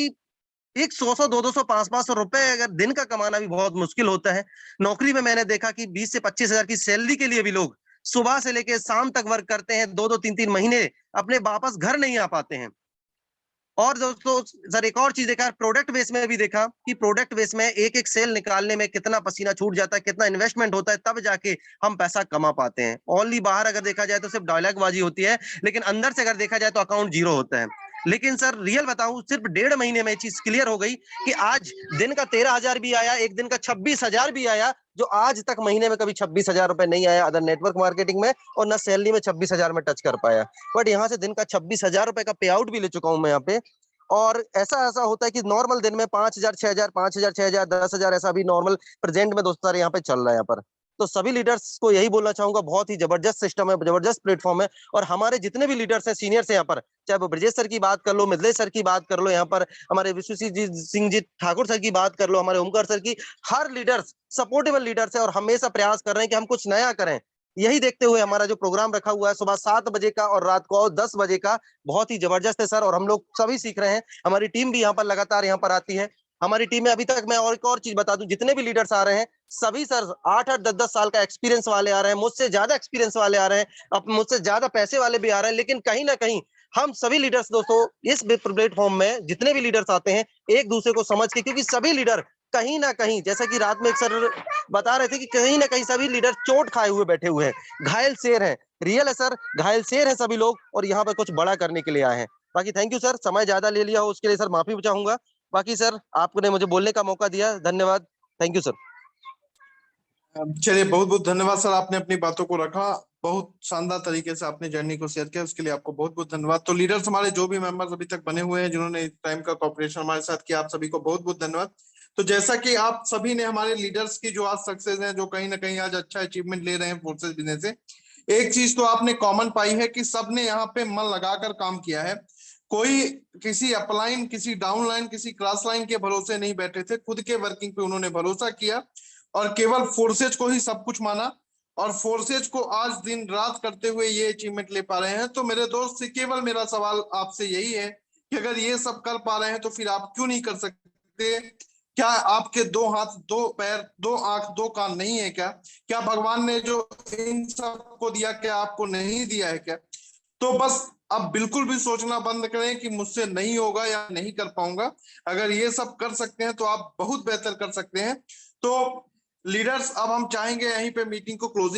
एक 100 200 500 रुपए अगर दिन का कमाना भी बहुत मुश्किल होता है। नौकरी में मैंने देखा कि 20 से 25 हजार की सैलरी के लिए भी लोग सुबह से लेकर शाम तक वर्क करते हैं, 2 3 महीने अपने वापस घर नहीं आ पाते हैं। और दोस्तों सर एक और चीज देखा, प्रोडक्ट बेस में भी देखा कि प्रोडक्ट बेस में एक एक सेल निकालने में कितना पसीना छूट जाता है, कितना इन्वेस्टमेंट होता है, तब जाके हम पैसा कमा पाते हैं। ओनली बाहर अगर देखा जाए तो सिर्फ डायलॉग बाजी होती है, लेकिन अंदर से अगर देखा जाए तो अकाउंट जीरो होता है। लेकिन सर रियल बताऊं, सिर्फ 1.5 महीने में चीज क्लियर हो गई कि आज दिन का 13,000 भी आया, एक दिन का 26,000 भी आया, जो आज तक महीने में कभी 26,000 रुपए नहीं आया अदर नेटवर्क मार्केटिंग में, और न सैलरी में 26,000 में टच कर पाया। बट यहाँ से दिन का 26,000 रुपए का पे आउट भी ले चुका हूं मैं यहाँ पे। और ऐसा ऐसा होता है कि नॉर्मल दिन में 5,000 6,000 5,000 6,000 10,000 ऐसा भी नॉर्मल प्रेजेंट में दोस्तों यहाँ पे चल रहा है यहाँ पर। तो सभी लीडर्स को यही बोलना चाहूंगा, बहुत ही जबरदस्त सिस्टम है, जबरदस्त प्लेटफॉर्म है। और हमारे जितने भी लीडर्स हैं, सीनियर्स हैं यहाँ पर, चाहे वो ब्रजेश सर की बात कर लो, मिथिलेश सर की बात कर लो, यहाँ पर हमारे विश्व सिंह जी ठाकुर सर की बात कर लो, हमारे ओमकार सर की, हर लीडर्स सपोर्टेबल लीडर्स है और हमेशा प्रयास कर रहे हैं कि हम कुछ नया करें। यही देखते हुए हमारा जो प्रोग्राम रखा हुआ है सुबह 7 बजे का और रात को 10 बजे का, बहुत ही जबरदस्त है सर। और हम लोग सभी सीख रहे हैं, हमारी टीम भी यहाँ पर लगातार यहाँ पर आती है। हमारी टीम में अभी तक मैं और एक और चीज बता दूं, जितने भी लीडर्स आ रहे हैं सभी सर 8-8 10-10 साल का एक्सपीरियंस वाले आ रहे हैं, मुझसे ज्यादा एक्सपीरियंस वाले आ रहे हैं, अब मुझसे ज्यादा पैसे वाले भी आ रहे हैं। लेकिन कहीं ना कहीं हम सभी लीडर्स दोस्तों इस प्लेटफॉर्म में जितने भी लीडर्स आते हैं एक दूसरे को समझ के, क्योंकि सभी लीडर कहीं ना कहीं, जैसा कि रात में एक सर बता रहे थे कि कहीं ना कहीं सभी लीडर चोट खाए हुए बैठे हुए हैं, घायल शेर हैं। रियल है सर, घायल शेर है सभी लोग, और यहाँ पर कुछ बड़ा करने के लिए आए हैं। बाकी थैंक यू सर, समय ज्यादा ले लिया हो उसके लिए सर माफी चाहूंगा। बाकी सर आपने मुझे बोलने का मौका दिया, धन्यवाद। Thank you sir. चलिए, बहुत बहुत धन्यवाद सर, आपने अपनी बातों को रखा, बहुत शानदार तरीके से आपने जर्नी को शेयर किया, उसके लिए आपको बहुत बहुत धन्यवाद। तो लीडर्स हमारे जो भी मेंबर्स अभी तक बने हुए हैं, जिन्होंने इस टाइम का कॉपरेशन हमारे साथ किया, आप सभी को बहुत बहुत धन्यवाद। तो जैसा कि आप सभी ने हमारे लीडर्स की जो आज सक्सेस है, जो कहीं ना कहीं आज अच्छा अचीवमेंट ले रहे हैं फोर्सेस बिजनेस से, एक चीज तो आपने कॉमन पाई है कि सबने यहाँ पे मन लगाकर काम किया है। कोई किसी अपलाइन, किसी डाउनलाइन, किसी क्रॉस लाइन के भरोसे नहीं बैठे थे, खुद के वर्किंग पे उन्होंने भरोसा किया और केवल फोर्सेज को ही सब कुछ माना, और फोर्सेज को आज दिन रात करते हुए ये अचीवमेंट ले पा रहे हैं। तो मेरे दोस्त से केवल मेरा सवाल आपसे यही है कि अगर ये सब कर पा रहे हैं तो फिर आप क्यों नहीं कर सकते? क्या आपके 2 हाथ 2 पैर 2 आंख 2 कान नहीं है क्या? क्या भगवान ने जो इन सबको दिया क्या आपको नहीं दिया है क्या? तो बस अब बिल्कुल भी सोचना बंद करें कि मुझसे नहीं होगा या नहीं कर पाऊंगा। अगर ये सब कर सकते हैं तो आप बहुत बेहतर कर सकते हैं। तो लीडर्स, अब हम चाहेंगे यहीं पे मीटिंग को क्लोजिंग